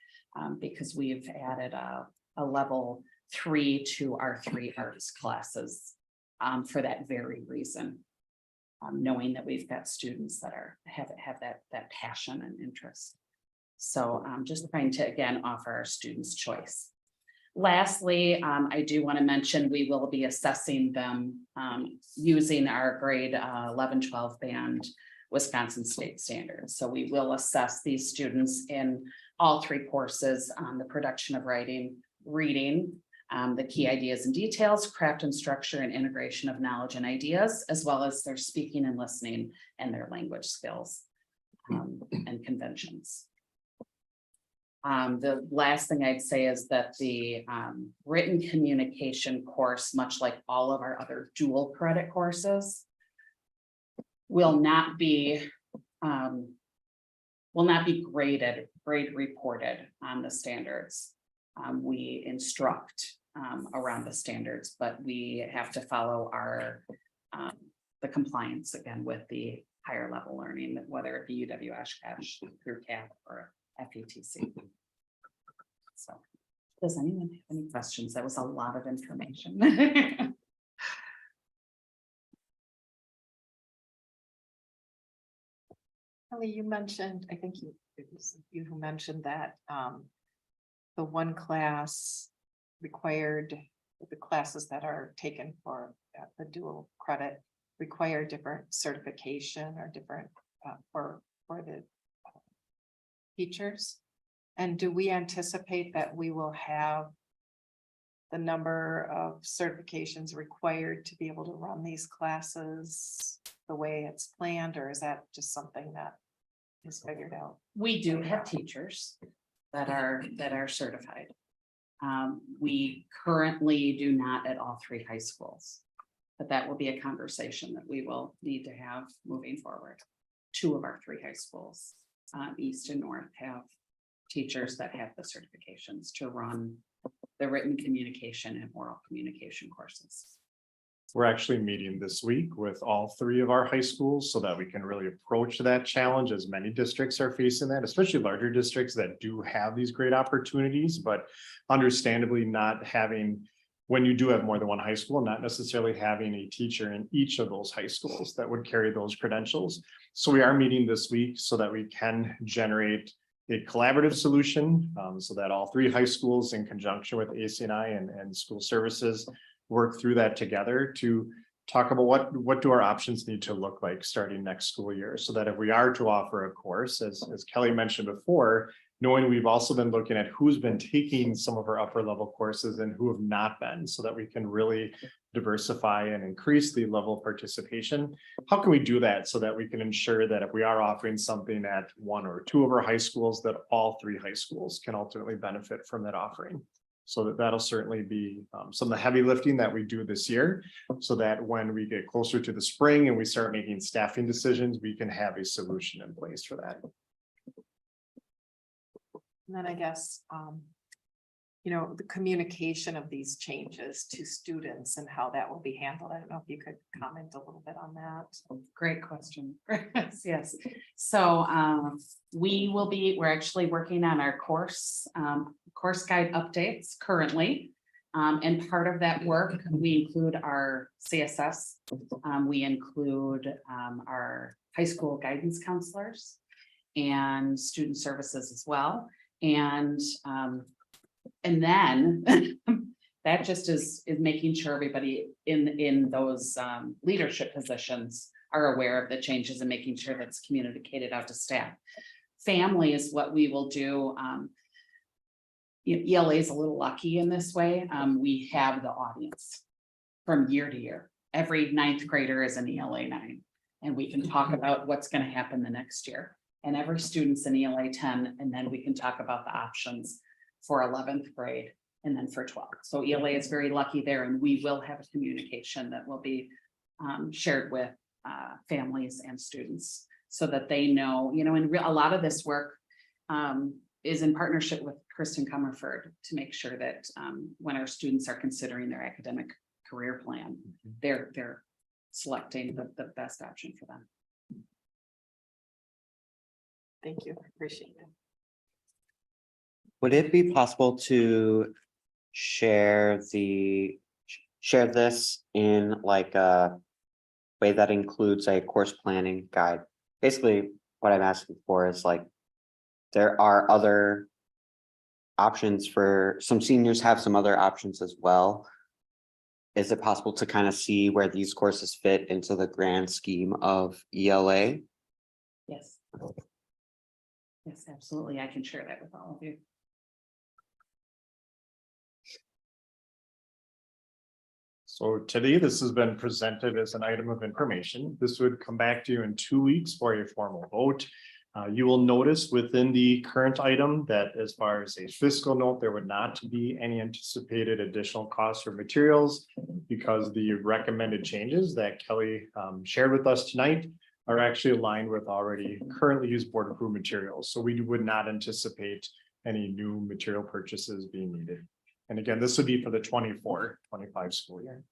because we've added a level 3 to our 3 arts classes for that very reason. Knowing that we've got students that have that passion and interest. So just trying to, again, offer our students choice. Lastly, I do want to mention we will be assessing them using our grade 11-12 band Wisconsin state standards. So we will assess these students in all 3 courses on the production of writing, reading, the key ideas and details, craft and structure, and integration of knowledge and ideas, as well as their speaking and listening and their language skills and conventions. The last thing I'd say is that the written communication course, much like all of our other dual credit courses, will not be grade reported on the standards. We instruct around the standards, but we have to follow our the compliance again with the higher level learning, whether it be UW Oshkosh, through CAP or FETC. So does anyone have any questions? That was a lot of information. Kelly, you mentioned, I think it was you who mentioned that the one class required, the classes that are taken for the dual credit require different certification or different for the teachers? And do we anticipate that we will have the number of certifications required to be able to run these classes the way it's planned, or is that just something that is figured out? We do have teachers that are certified. We currently do not at all three high schools. But that will be a conversation that we will need to have moving forward. Two of our three high schools, East and North, have teachers that have the certifications to run the written communication and oral communication courses. We're actually meeting this week with all three of our high schools so that we can really approach that challenge, as many districts are facing that, especially larger districts that do have these great opportunities, but understandably not having, when you do have more than one high school, not necessarily having a teacher in each of those high schools that would carry those credentials. So we are meeting this week so that we can generate a collaborative solution, so that all three high schools, in conjunction with ACNI and school services, work through that together to talk about what do our options need to look like starting next school year, so that if we are to offer a course, as Kelly mentioned before, knowing we've also been looking at who's been taking some of our upper level courses and who have not been, so that we can really diversify and increase the level of participation. How can we do that so that we can ensure that if we are offering something at one or two of our high schools, that all three high schools can ultimately benefit from that offering? So that'll certainly be some of the heavy lifting that we do this year, so that when we get closer to the spring and we start making staffing decisions, we can have a solution in place for that. And then I guess, the communication of these changes to students and how that will be handled. I don't know if you could comment a little bit on that. Great question. Yes. So we're actually working on our course guide updates currently. And part of that work, we include our CSS. We include our high school guidance counselors and student services as well. And then that just is making sure everybody in those leadership positions are aware of the changes and making sure that's communicated out to staff. Family is what we will do. ELA is a little lucky in this way. We have the audience from year to year. Every ninth grader is an ELA 9, and we can talk about what's going to happen the next year. And every student's an ELA 10, and then we can talk about the options for 11th grade and then for 12th. So ELA is very lucky there, and we will have a communication that will be shared with families and students so that they know, and a lot of this work is in partnership with Kristen Comerford to make sure that when our students are considering their academic career plan, they're selecting the best option for them. Thank you. I appreciate it. Would it be possible to share this in like a way that includes a course planning guide? Basically, what I'm asking for is like, there are other options for some seniors, have some other options as well. Is it possible to kind of see where these courses fit into the grand scheme of ELA? Yes. Yes, absolutely. I can share that with all of you. So today, this has been presented as an item of information. This would come back to you in 2 weeks for a formal vote. You will notice within the current item that as far as a fiscal note, there would not be any anticipated additional costs for materials, because the recommended changes that Kelly shared with us tonight are actually aligned with already currently used board approved materials. So we would not anticipate any new material purchases being needed. And again, this would be for the 24-25 school year.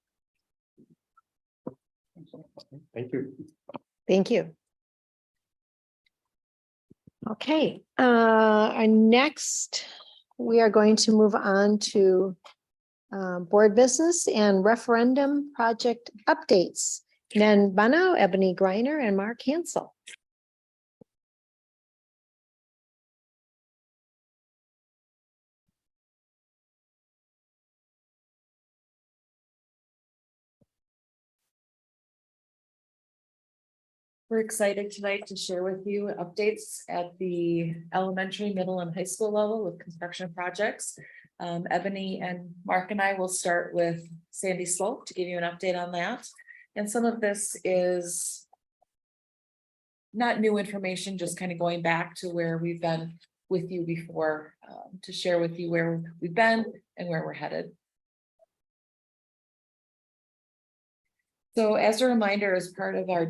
Thank you. Thank you. Okay, our next, we are going to move on to board business and referendum project updates. Nan Bano, Ebony Griner, and Mark Hansel. We're excited tonight to share with you updates at the elementary, middle and high school level with construction projects. Ebony and Mark and I will start with Sandy Slope to give you an update on that. And some of this is not new information, just kind of going back to where we've been with you before, to share with you where we've been and where we're headed. So as a reminder, as part of our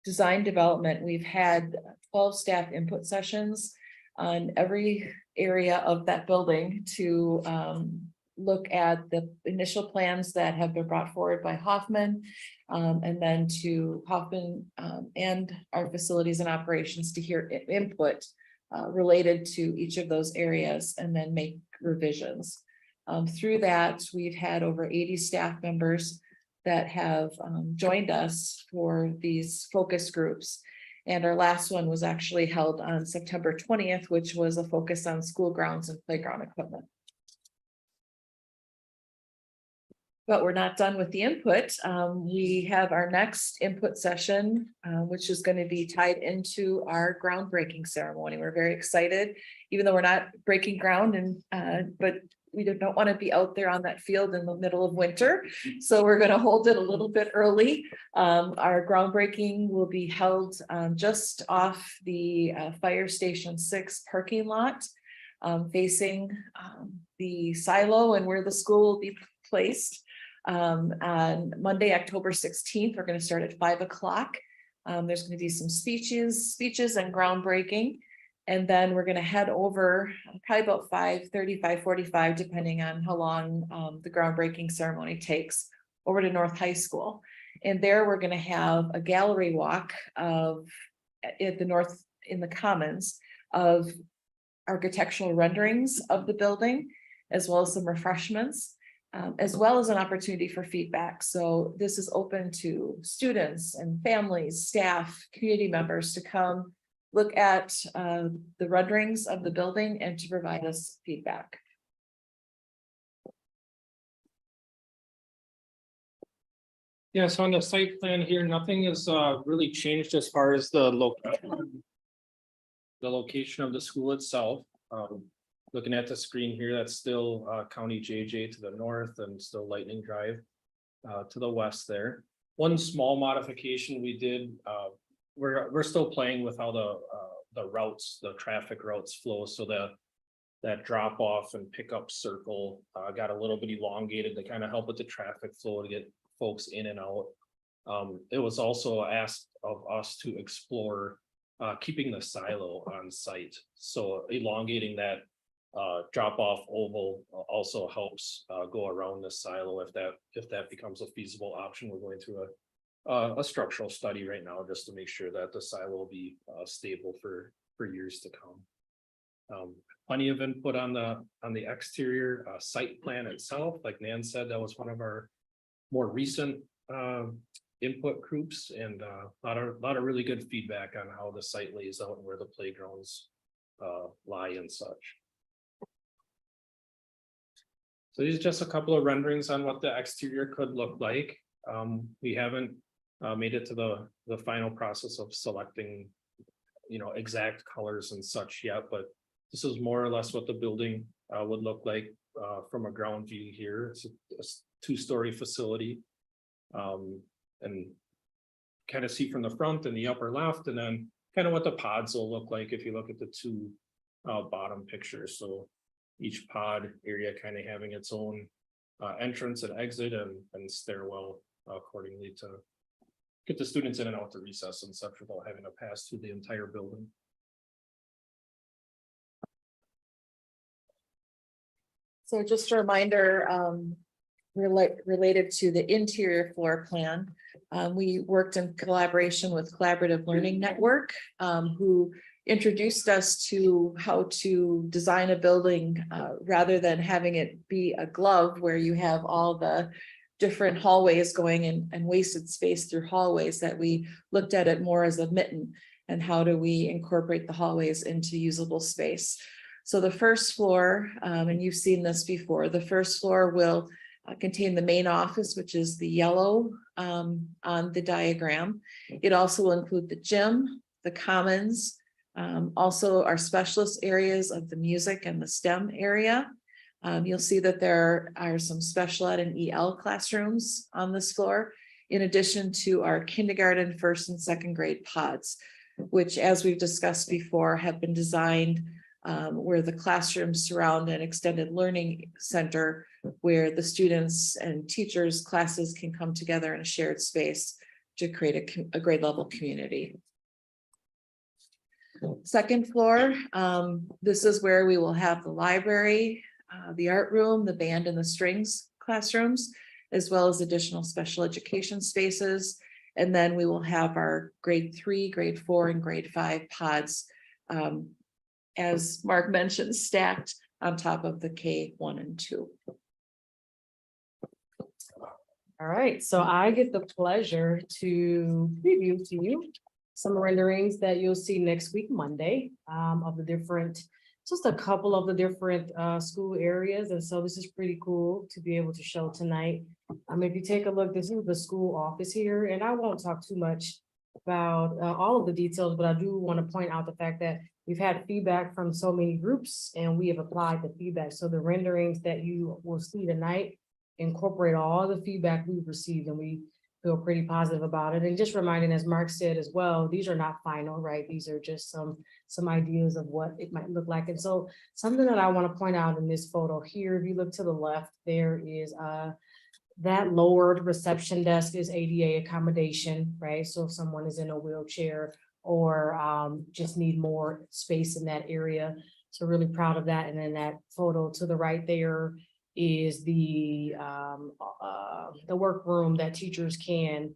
design development, we've had 12 staff input sessions on every area of that building to look at the initial plans that have been brought forward by Hoffman, and then to Hoffman and our facilities and operations to hear input related to each of those areas and then make revisions. Through that, we've had over 80 staff members that have joined us for these focus groups. And our last one was actually held on September 20th, which was a focus on school grounds and playground equipment. But we're not done with the input. We have our next input session, which is going to be tied into our groundbreaking ceremony. We're very excited, even though we're not breaking ground, but we don't want to be out there on that field in the middle of winter. So we're going to hold it a little bit early. Our groundbreaking will be held just off the Fire Station 6 parking lot, facing the silo and where the school will be placed. On Monday, October 16th, we're going to start at 5 o'clock. There's going to be some speeches and groundbreaking. And then we're going to head over probably about 5:30, 5:45, depending on how long the groundbreaking ceremony takes, over to North High School. And there we're going to have a gallery walk of at the north in the Commons of architectural renderings of the building, as well as some refreshments, as well as an opportunity for feedback. So this is open to students and families, staff, community members to come look at the renderings of the building and to provide us feedback. Yeah, so on the site plan here, nothing is really changed as far as the location of the school itself. Looking at the screen here, that's still County JJ to the north and still Lightning Drive to the west there. One small modification we did, we're still playing with how the routes, the traffic routes flow, so that drop off and pickup circle got a little bit elongated to kind of help with the traffic flow to get folks in and out. It was also asked of us to explore keeping the silo on site, so elongating that drop off oval also helps go around the silo if that becomes a feasible option. We're going through a structural study right now just to make sure that the silo will be stable for years to come. Plenty of input on the exterior site plan itself. Like Nan said, that was one of our more recent input groups, and a lot of really good feedback on how the site lays out and where the playgrounds lie and such. So these are just a couple of renderings on what the exterior could look like. We haven't made it to the final process of selecting, exact colors and such yet, but this is more or less what the building would look like from a ground view here. It's a two-story facility, and kind of see from the front and the upper left, and then kind of what the pods will look like if you look at the two bottom pictures. So each pod area kind of having its own entrance and exit and stairwell accordingly to get the students in and out to recess and such without having to pass through the entire building. So just a reminder, related to the interior floor plan, we worked in collaboration with Collaborative Learning Network, who introduced us to how to design a building rather than having it be a glove where you have all the different hallways going and wasted space through hallways, that we looked at it more as a mitten and how do we incorporate the hallways into usable space. So the first floor, and you've seen this before, the first floor will contain the main office, which is the yellow on the diagram. It also will include the gym, the commons, also our specialist areas of the music and the STEM area. You'll see that there are some special ed and EL classrooms on this floor, in addition to our kindergarten, first and second grade pods, which, as we've discussed before, have been designed where the classrooms surround an extended learning center where the students and teachers' classes can come together in a shared space to create a grade level community. Second floor, this is where we will have the library, the art room, the band and the strings classrooms, as well as additional special education spaces. And then we will have our grade 3, grade 4, and grade 5 pods, as Mark mentioned, stacked on top of the K1 and 2. All right, so I get the pleasure to preview to you some renderings that you'll see next week, Monday, of the different, just a couple of the different school areas. And so this is pretty cool to be able to show tonight. If you take a look, this is the school office here, and I won't talk too much about all of the details, but I do want to point out the fact that we've had feedback from so many groups and we have applied the feedback. So the renderings that you will see tonight incorporate all the feedback we've received, and we feel pretty positive about it. And just reminding, as Mark said as well, these are not final, right? These are just some ideas of what it might look like. And so something that I want to point out in this photo here, if you look to the left, there is that lowered reception desk is ADA accommodation, right? So if someone is in a wheelchair or just need more space in that area. So really proud of that. And then that photo to the right there is the workroom that teachers can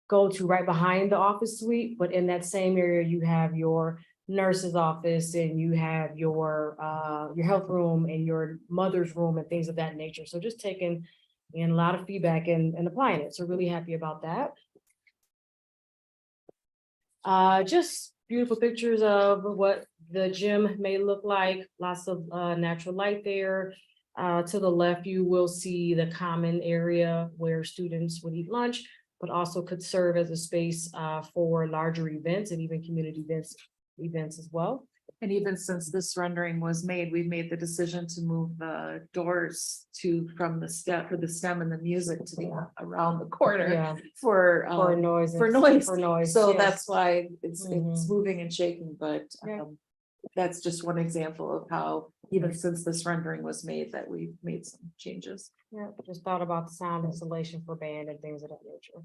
go to right behind the office suite. But in that same area, you have your nurse's office and you have your health room and your mother's room and things of that nature. So just taking in a lot of feedback and applying it. So really happy about that. Just beautiful pictures of what the gym may look like. Lots of natural light there. To the left, you will see the common area where students would eat lunch, but also could serve as a space for larger events and even community events as well. And even since this rendering was made, we've made the decision to move the doors from the STEM and the music to the around the corner for noise. So yes. That's why it's moving and shaking, but that's just one example of how even since this rendering was made that we've made some changes. Yeah, just thought about the sound installation for band and things of that nature.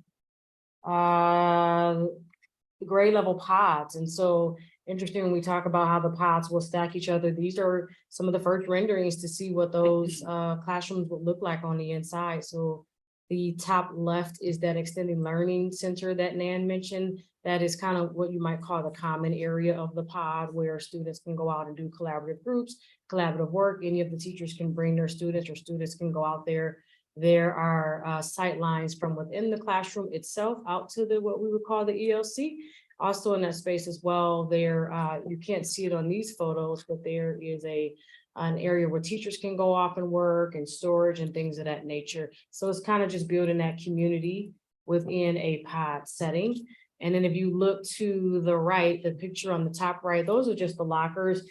Grade level pods. And so interesting when we talk about how the pods will stack each other. These are some of the first renderings to see what those classrooms would look like on the inside. So the top left is that extended learning center that Nan mentioned. That is kind of what you might call the common area of the pod where students can go out and do collaborative groups, collaborative work. Any of the teachers can bring their students or students can go out there. There are sight lines from within the classroom itself out to what we would call the ELC. Also in that space as well, there you can't see it on these photos, but there is an area where teachers can go off and work and storage and things of that nature. So it's kind of just building that community within a pod setting. And then if you look to the right, the picture on the top right, those are just the lockers.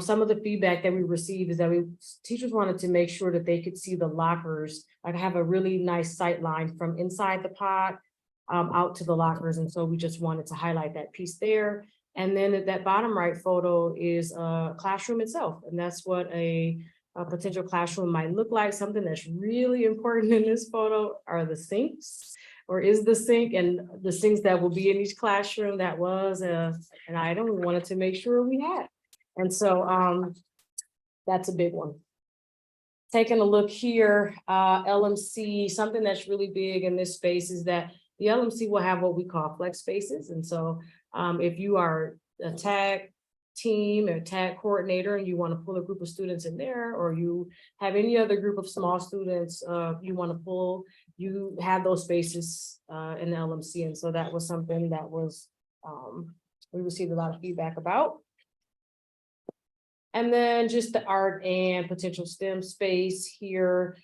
Some of the feedback that we received is that teachers wanted to make sure that they could see the lockers, like have a really nice sight line from inside the pod out to the lockers. And so we just wanted to highlight that piece there. And then that bottom right photo is a classroom itself. And that's what a potential classroom might look like. Something that's really important in this photo are the sinks. Or is the sink, and the sinks that will be in each classroom. That was an item we wanted to make sure we had. And so that's a big one. Taking a look here, LMC, something that's really big in this space is that the LMC will have what we call flex spaces. And so if you are a tag team or tag coordinator and you want to pull a group of students in there, or you have any other group of small students you want to pull, you have those spaces in the LMC. And so that was something that was we received a lot of feedback about. And then just the art and potential STEM space here.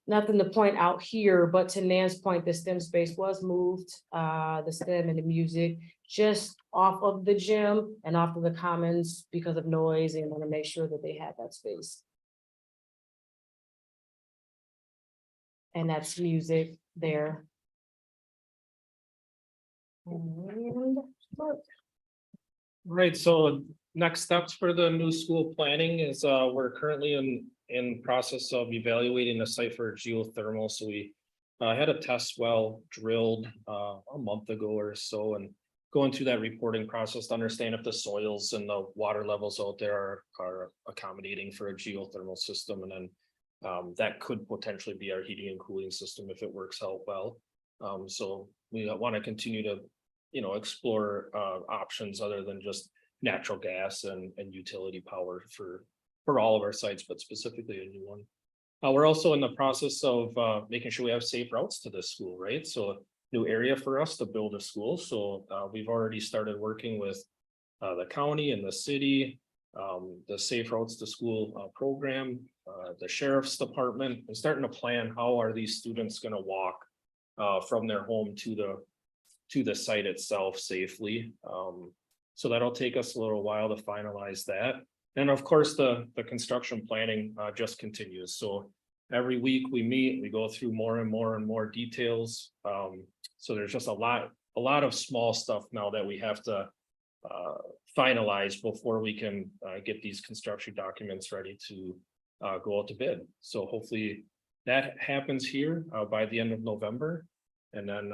nothing to point out here, but to Nan's point, the STEM space was moved, the STEM and the music just off of the gym and off of the commons because of noise, and want to make sure that they had that space. And that's music there. And Right, so next steps for the new school planning is, we're currently in process of evaluating the site for geothermal, so we. Had a test well drilled, a month ago or so, and going through that reporting process to understand if the soils and the water levels out there are accommodating for a geothermal system, and then. That could potentially be our heating and cooling system if it works out well. So we want to continue to, explore options other than just natural gas and utility power for all of our sites, but specifically a new one. We're also in the process of making sure we have safe routes to this school, right? So new area for us to build a school. So we've already started working with the county and the city, the Safe Routes to School program, the sheriff's department, and starting to plan how are these students going to walk from their home to the site itself safely. So that'll take us a little while to finalize that. And of course, the construction planning just continues. So every week we meet, we go through more and more details. So there's just a lot of small stuff now that we have to finalize before we can get these construction documents ready to go out to bid. So hopefully that happens here by the end of November. And then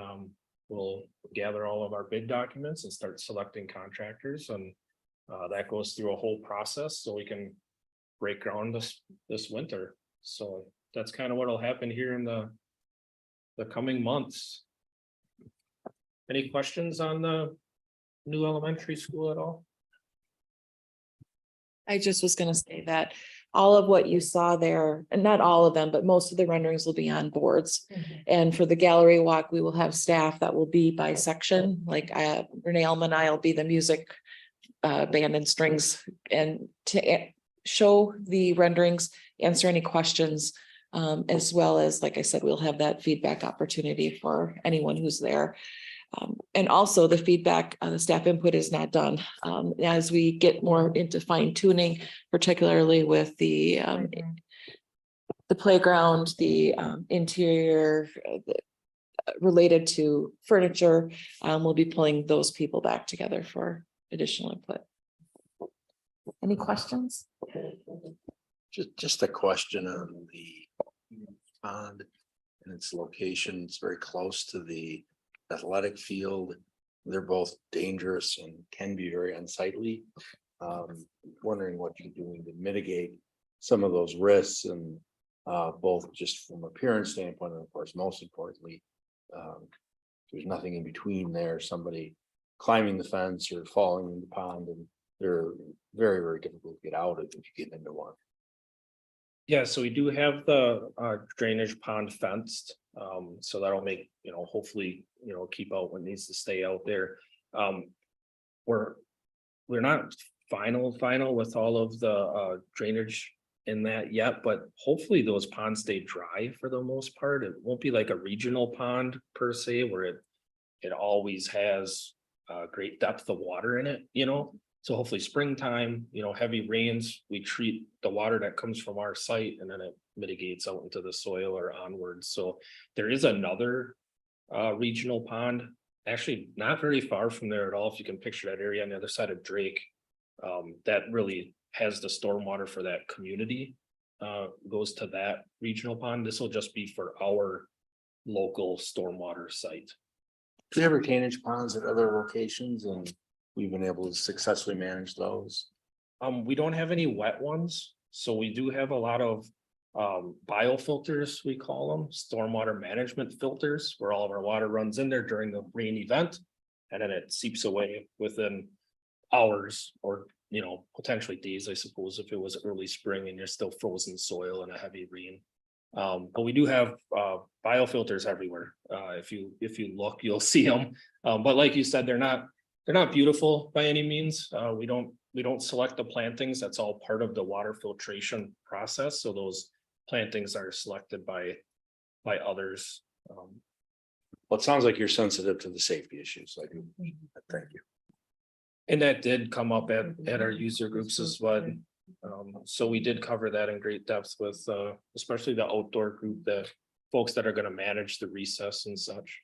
we'll gather all of our bid documents and start selecting contractors, and that goes through a whole process so we can break ground this winter. So that's kind of what'll happen here in the coming months. Any questions on the new elementary school at all? I just was gonna say that all of what you saw there, and not all of them, but most of the renderings will be on boards. And for the gallery walk, we will have staff that will be by section, like Renee Elman and I will be the music band and strings, and to show the renderings, answer any questions, as well as, like I said, we'll have that feedback opportunity for anyone who's there. And also the feedback, the staff input is not done. As we get more into fine tuning, particularly with the playground, the interior related to furniture, we'll be pulling those people back together for additional input. Any questions? Just a question on the pond and its location. It's very close to the athletic field. They're both dangerous and can be very unsightly. Wondering what you're doing to mitigate some of those risks, and both just from appearance standpoint, and of course, most importantly, there's nothing in between there, somebody climbing the fence or falling in the pond, and they're very, very difficult to get out of if you get into one. Yeah, so we do have the drainage pond fenced, so that'll make, hopefully, keep out what needs to stay out there. We're not final with all of the drainage in that yet, but hopefully those ponds stay dry for the most part. It won't be like a regional pond per se, where it always has great depth of water in it, So hopefully springtime, heavy rains, we treat the water that comes from our site, and then it mitigates out into the soil or onwards. So there is another regional pond, actually not very far from there at all. If you can picture that area on the other side of Drake, that really has the stormwater for that community, goes to that regional pond. This will just be for our local stormwater site. Do you have retainage ponds at other locations, and we've been able to successfully manage those? We don't have any wet ones, so we do have a lot of biofilters, we call them, stormwater management filters, where all of our water runs in there during the rain event, and then it seeps away within hours, or potentially days, I suppose, if it was early spring and you're still frozen soil and a heavy rain. But we do have biofilters everywhere. If you look, you'll see them. But like you said, they're not beautiful by any means. We don't select the plantings. That's all part of the water filtration process. So those plantings are selected by others. Well, it sounds like you're sensitive to the safety issues, like, thank you. And that did come up at our user groups as well. So we did cover that in great depth with, especially the outdoor group, the folks that are gonna manage the recess and such.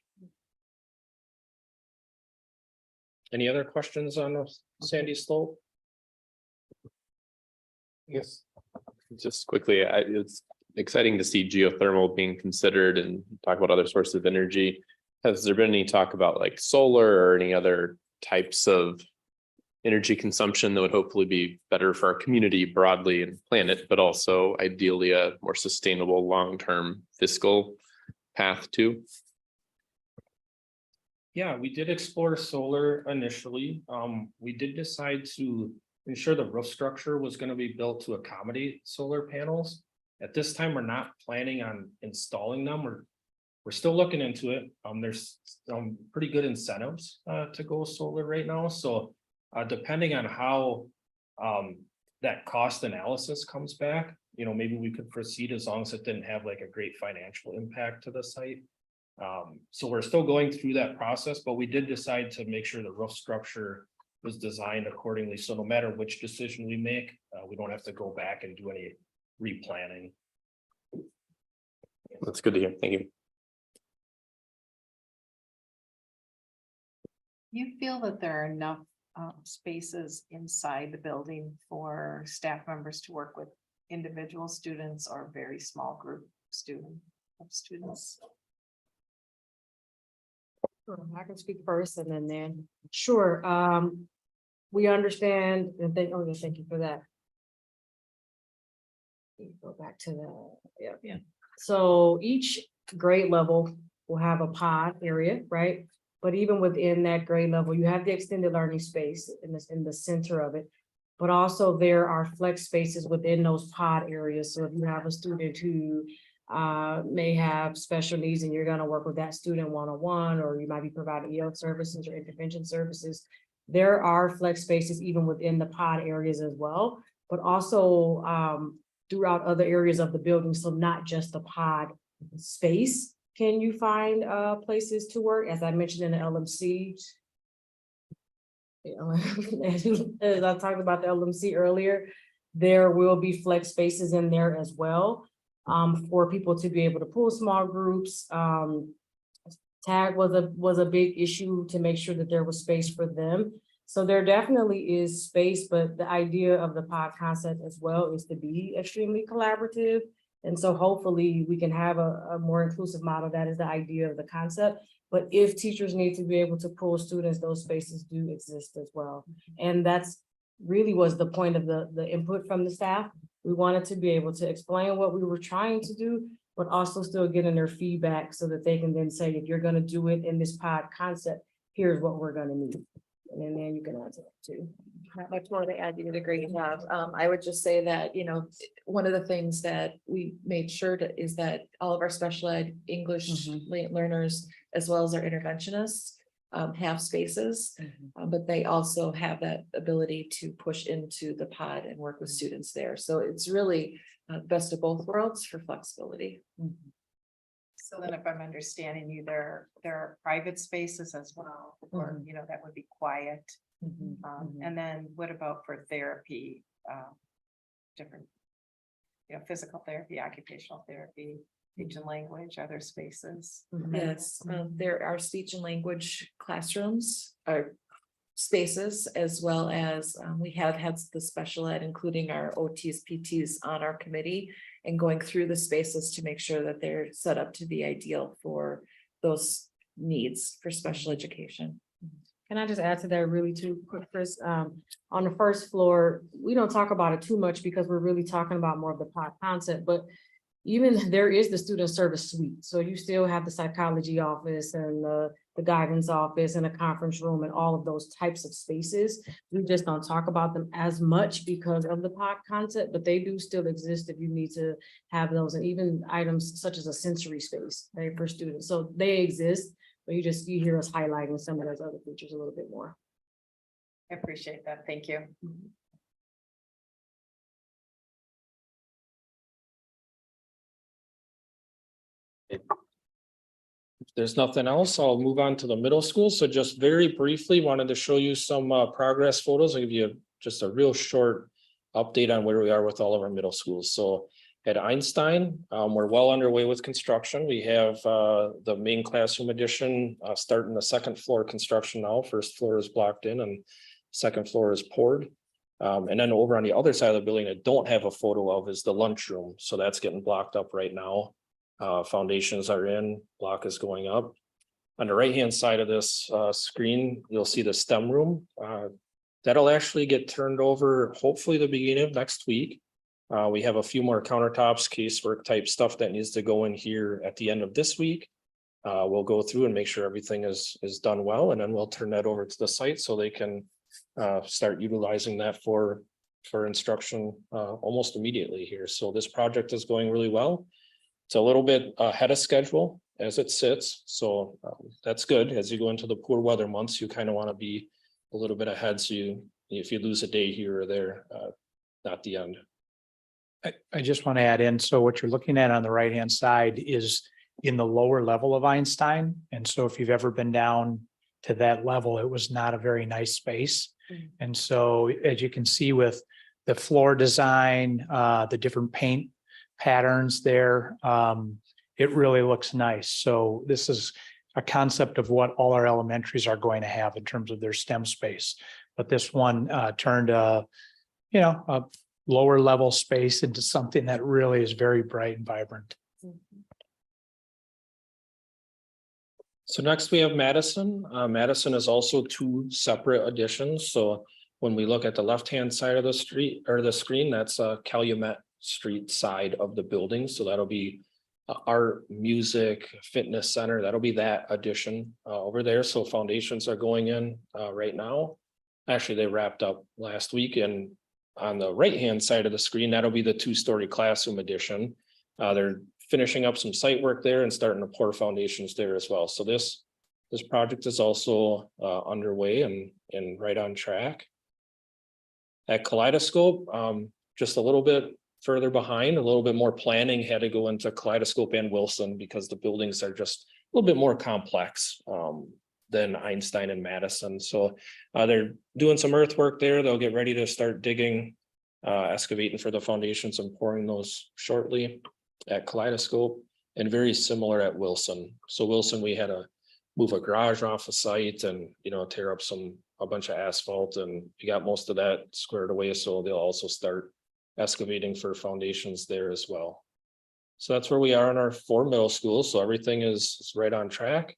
Any other questions on Sandy Slope? Yes. Just quickly, it's exciting to see geothermal being considered and talk about other sources of energy. Has there been any talk about like solar or any other types of energy consumption that would hopefully be better for our community broadly and planet, but also ideally a more sustainable long-term fiscal path too? Yeah, we did explore solar initially. We did decide to ensure the roof structure was gonna be built to accommodate solar panels. At this time, we're not planning on installing them. We're still looking into it. There's some pretty good incentives to go solar right now. So depending on how that cost analysis comes back, you know, maybe we could proceed as long as it didn't have like a great financial impact to the site. So we're still going through that process, but we did decide to make sure the roof structure was designed accordingly. So no matter which decision we make, we don't have to go back and do any replanning. That's good to hear. Thank you. You feel that there are enough spaces inside the building for staff members to work with individual students or a very small group of students? I can speak first and then, sure, we understand and thank you for that. Go back to the, yeah. So each grade level will have a pod area, right? But even within that grade level, you have the extended learning space in the center of it. But also there are flex spaces within those pod areas. So if you have a student who may have special needs and you're going to work with that student one-on-one, or you might be providing EL services or intervention services, there are flex spaces even within the pod areas as well, but also throughout other areas of the building. So not just the pod space. Can you find places to work? As I mentioned in the LMC, as I talked about the LMC earlier, there will be flex spaces in there as well for people to be able to pull small groups. Tag was a big issue to make sure that there was space for them. So there definitely is space, but the idea of the pod concept as well is to be extremely collaborative. And so hopefully we can have a more inclusive model. That is the idea of the concept. But if teachers need to be able to pull students, those spaces do exist as well. And that's really was the point of the input from the staff. We wanted to be able to explain what we were trying to do, but also still getting their feedback so that they can then say, if you're going to do it in this pod concept, here's what we're going to need. And then you can answer that too. Not much more to add. You did a great job. I would just say that, you know, one of the things that we made sure to is that all of our special ed English learners, as well as our interventionists, have spaces, but they also have that ability to push into the pod and work with students there. So it's really best of both worlds for flexibility. So then if I'm understanding you, there are private spaces as well, or, you know, that would be quiet. And then what about for therapy, different, you know, physical therapy, occupational therapy, speech and language, other spaces? Yes, there are speech and language classrooms or spaces, as well as we have had the special ed, including our OTs, PTs on our committee, and going through the spaces to make sure that they're set up to be ideal for those needs for special education. Can I just add to that really too quick, Chris? On the first floor, we don't talk about it too much because we're really talking about more of the pod concept, but even there is the student service suite. So you still have the psychology office and the guidance office and a conference room and all of those types of spaces. We just don't talk about them as much because of the pod concept, but they do still exist if you need to have those, and even items such as a sensory space, right, for students. So they exist, but you hear us highlighting some of those other features a little bit more. I appreciate that. Thank you. If there's nothing else, I'll move on to the middle school. So just very briefly, wanted to show you some progress photos. I'll give you just a real short update on where we are with all of our middle schools. So at Einstein, we're well underway with construction. We have the main classroom addition starting the second floor construction now. First floor is blocked in and second floor is poured. And then over on the other side of the building, I don't have a photo of, is the lunchroom. So that's getting blocked up right now. Foundations are in, block is going up. On the right-hand side of this screen, you'll see the STEM room. That'll actually get turned over hopefully the beginning of next week. We have a few more countertops, casework type stuff that needs to go in here at the end of this week. We'll go through and make sure everything is done well, and then we'll turn that over to the site so they can start utilizing that for instruction almost immediately here. So this project is going really well. It's a little bit ahead of schedule as it sits. So that's good. As you go into the poor weather months, you kind of want to be a little bit ahead. So if you lose a day here or there, not the end. I just want to add in, so what you're looking at on the right-hand side is in the lower level of Einstein. And so if you've ever been down to that level, it was not a very nice space. And so as you can see with the floor design, the different paint patterns there, it really looks nice. So this is a concept of what all our elementaries are going to have in terms of their STEM space. But this one turned a lower level space into something that really is very bright and vibrant. So next we have Madison. Madison is also two separate additions. So when we look at the left-hand side of the street or the screen, that's Calumet Street side of the building. So that'll be art, music, fitness center. That'll be that addition over there. So foundations are going in right now. Actually, they wrapped up last week. And on the right-hand side of the screen, that'll be the two-story classroom addition. They're finishing up some site work there and starting to pour foundations there as well. So this project is also underway and right on track. At Kaleidoscope, just a little bit further behind, a little bit more planning had to go into Kaleidoscope and Wilson because the buildings are just a little bit more complex than Einstein and Madison. So they're doing some earthwork there. They'll get ready to start digging, excavating for the foundations and pouring those shortly at Kaleidoscope, and very similar at Wilson. So Wilson, we had to move a garage off the site and, tear up a bunch of asphalt, and we got most of that squared away. So they'll also start excavating for foundations there as well. So that's where we are in our 4 middle schools. So everything is right on track.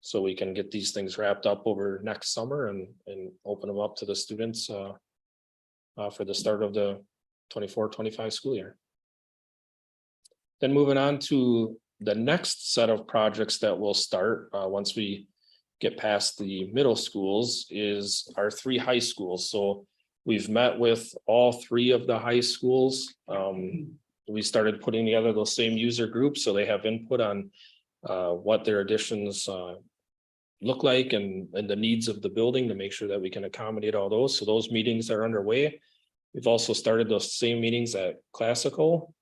So we can get these things wrapped up over next summer and open them up to the students for the start of the 24-25 school year. Then moving on to the next set of projects that will start once we get past the middle schools is our 3 high schools. So we've met with all 3 of the high schools. We started putting together those same user groups so they have input on what their additions look like and the needs of the building to make sure that we can accommodate all those. So those meetings are underway. We've also started those same meetings at Classical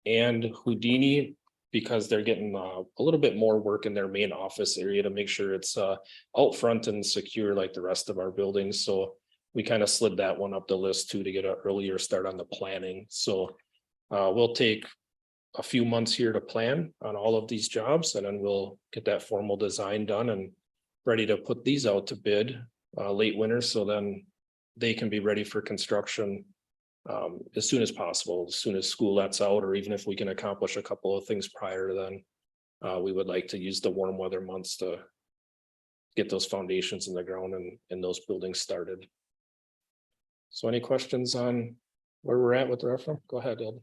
and Houdini, because they're getting a little bit more work in their main office area to make sure it's out front and secure like the rest of our buildings. So we kind of slid that one up the list too to get an earlier start on the planning. So we'll take a few months here to plan on all of these jobs, and then we'll get that formal design done and ready to put these out to bid late winter. So then they can be ready for construction as soon as possible, as soon as school lets out, or even if we can accomplish a couple of things prior to then. We would like to use the warm weather months to get those foundations in the ground and those buildings started. So any questions on where we're at with the referendum? Go ahead, Ed.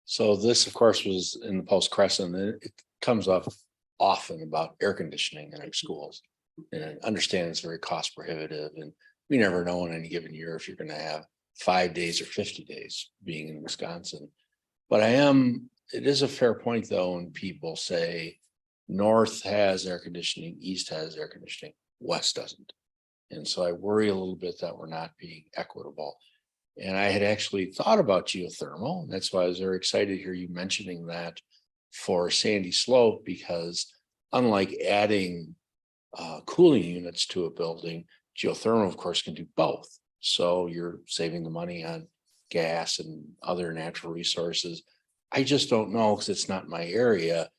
So this, of course, was in the Post Crescent. It comes up often about air conditioning in our schools. And I understand it's very cost prohibitive, and we never know in any given year if you're going to have 5 days or 50 days being in Wisconsin. But it is a fair point though, when people say North has air conditioning, East has air conditioning, West doesn't. And so I worry a little bit that we're not being equitable. And I had actually thought about geothermal. And that's why I was very excited to hear you mentioning that for Sandy Slope, because unlike adding cooling units to a building, geothermal, of course, can do both. So you're saving the money on gas and other natural resources. I just don't know because it's not my area.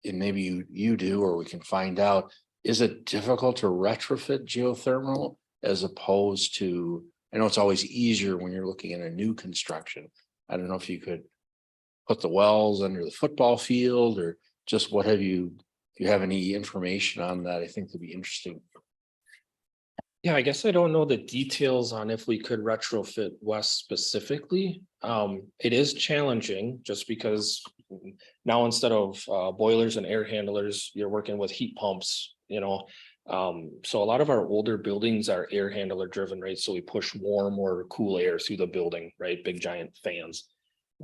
And maybe you do, or we can find out. Is it difficult to retrofit geothermal as opposed to, I know it's always easier when you're looking at a new construction. I don't know if you could put the wells under the football field or just what have you, if you have any information on that, I think that'd be interesting. Yeah, I guess I don't know the details on if we could retrofit West specifically. It is challenging just because now instead of boilers and air handlers, you're working with heat pumps, you know. So a lot of our older buildings are air handler driven, right? So we push warm or cool air through the building, right? Big giant fans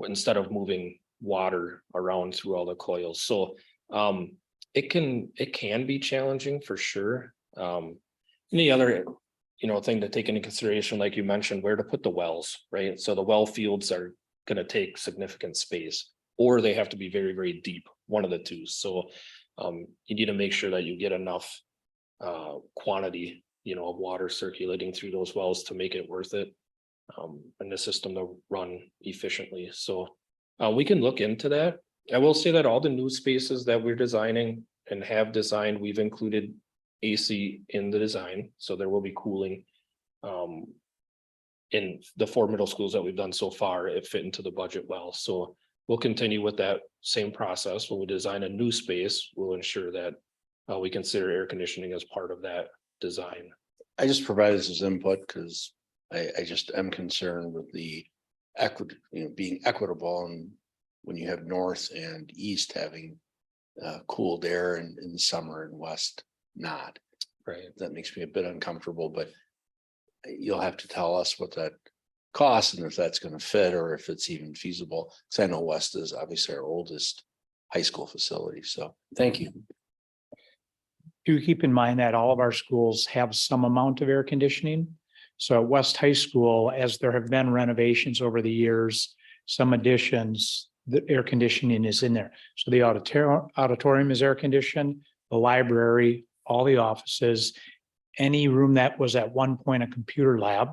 instead of moving water around through all the coils. So it can be challenging for sure. Any other, thing to take into consideration, like you mentioned, where to put the wells, right? So the well fields are going to take significant space, or they have to be very, very deep, one of the two. So you need to make sure that you get enough quantity, of water circulating through those wells to make it worth it, and the system to run efficiently. So we can look into that. I will say that all the new spaces that we're designing and have designed, we've included AC in the design, so there will be cooling. In the 4 middle schools that we've done so far, it fit into the budget well. So we'll continue with that same process. When we design a new space, we'll ensure that we consider air conditioning as part of that design. I just provided this as input because I just am concerned with the equity, being equitable, and when you have north and east having cooled air in the summer and west not. Right. That makes me a bit uncomfortable, but you'll have to tell us what that costs and if that's going to fit or if it's even feasible. Because I know West is obviously our oldest high school facility. So thank you. Do keep in mind that all of our schools have some amount of air conditioning. So at West High School, as there have been renovations over the years, some additions, the air conditioning is in there. So the auditorium is air conditioned, the library, all the offices, any room that was at one point a computer lab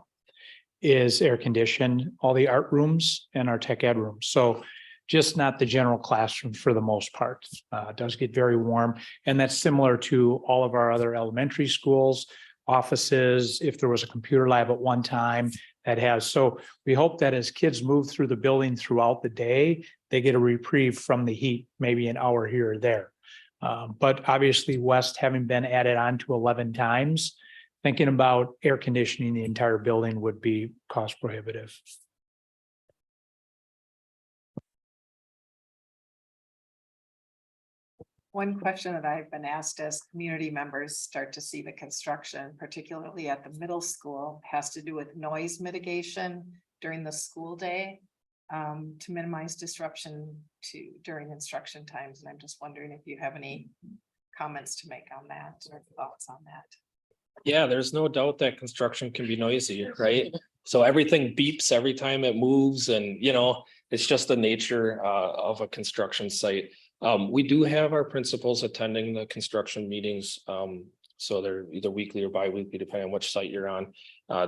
is air conditioned, all the art rooms and our tech ed rooms. So just not the general classroom for the most part. It does get very warm. And that's similar to all of our other elementary schools, offices. If there was a computer lab at one time that has, so we hope that as kids move through the building throughout the day, they get a reprieve from the heat, maybe an hour here or there. But obviously West having been added on to 11 times, thinking about air conditioning the entire building would be cost prohibitive. One question that I've been asked as community members start to see the construction, particularly at the middle school, has to do with noise mitigation during the school day, to minimize disruption during instruction times. And I'm just wondering if you have any comments to make on that or thoughts on that. Yeah, there's no doubt that construction can be noisy, right? So everything beeps every time it moves, and it's just the nature of a construction site. We do have our principals attending the construction meetings. So they're either weekly or bi-weekly, depending on which site you're on.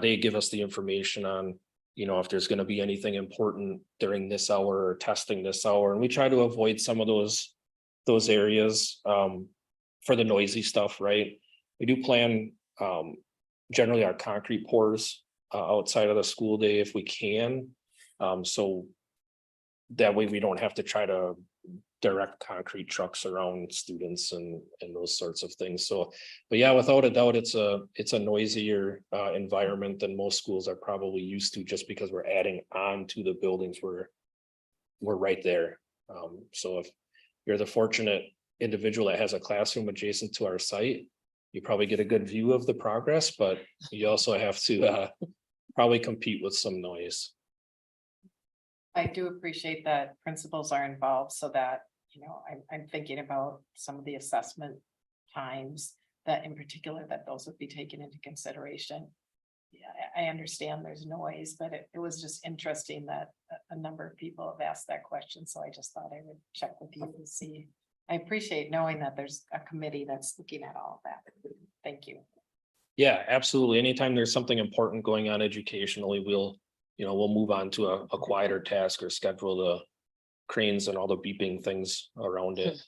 They give us the information on, if there's going to be anything important during this hour or testing this hour. And we try to avoid some of those areas for the noisy stuff, right? We do plan generally our concrete pours outside of the school day if we can. So that way we don't have to try to direct concrete trucks around students and those sorts of things. So, but yeah, without a doubt, it's a noisier environment than most schools are probably used to, just because we're adding on to the buildings. We're right there. So if you're the fortunate individual that has a classroom adjacent to our site, you probably get a good view of the progress, but you also have to probably compete with some noise. I do appreciate that principals are involved, so that, I'm thinking about some of the assessment times that in particular, that those would be taken into consideration. Yeah, I understand there's noise, but it was just interesting that a number of people have asked that question, so I just thought I would check with you and see. I appreciate knowing that there's a committee that's looking at all of that. Thank you. Yeah, absolutely. Anytime there's something important going on educationally, we'll move on to a quieter task or schedule the cranes and all the beeping things around it.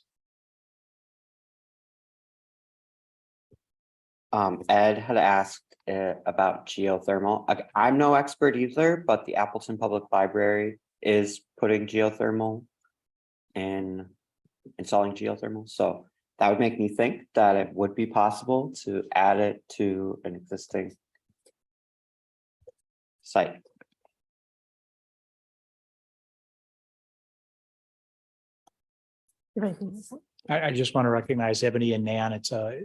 Ed had asked about geothermal. I'm no expert either, but the Appleton Public Library is putting geothermal and installing geothermal. So that would make me think that it would be possible to add it to an existing site. I just want to recognize Ebony and Nan. It's a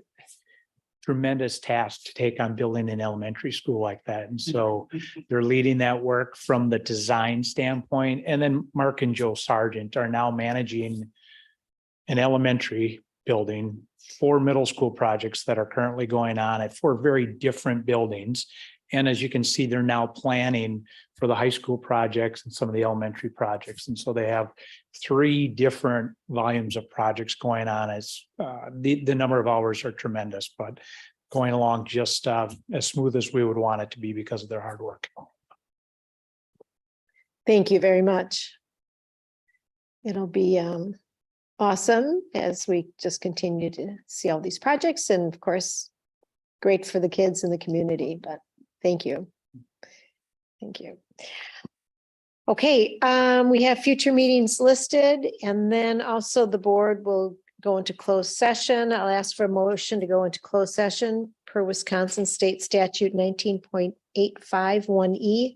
tremendous task to take on building an elementary school like that. And so they're leading that work from the design standpoint. And then Mark and Joe Sargent are now managing an elementary building, 4 middle school projects that are currently going on at 4 very different buildings. And as you can see, they're now planning for the high school projects and some of the elementary projects. And so they have 3 different volumes of projects going on. As the number of hours are tremendous, but going along just as smooth as we would want it to be because of their hard work. Thank you very much. It'll be awesome as we just continue to see all these projects, and of course, great for the kids in the community, but thank you. Thank you. Okay, we have future meetings listed, and then also the board will go into closed session. I'll ask for a motion to go into closed session per Wisconsin State Statute 19.851E,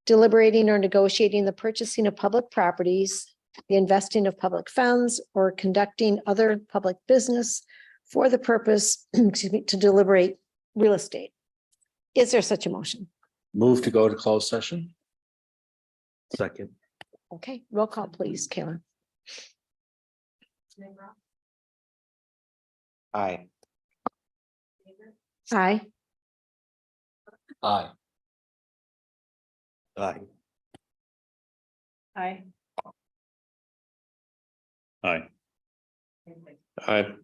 deliberating or negotiating the purchasing of public properties, the investing of public funds, or conducting other public business for the purpose, excuse me, to deliberate real estate. Is there such a motion? Move to go to closed session. Second. Okay, roll call, please, Kayla. Aye. Aye. Aye. Aye. Hi. Aye. Hi.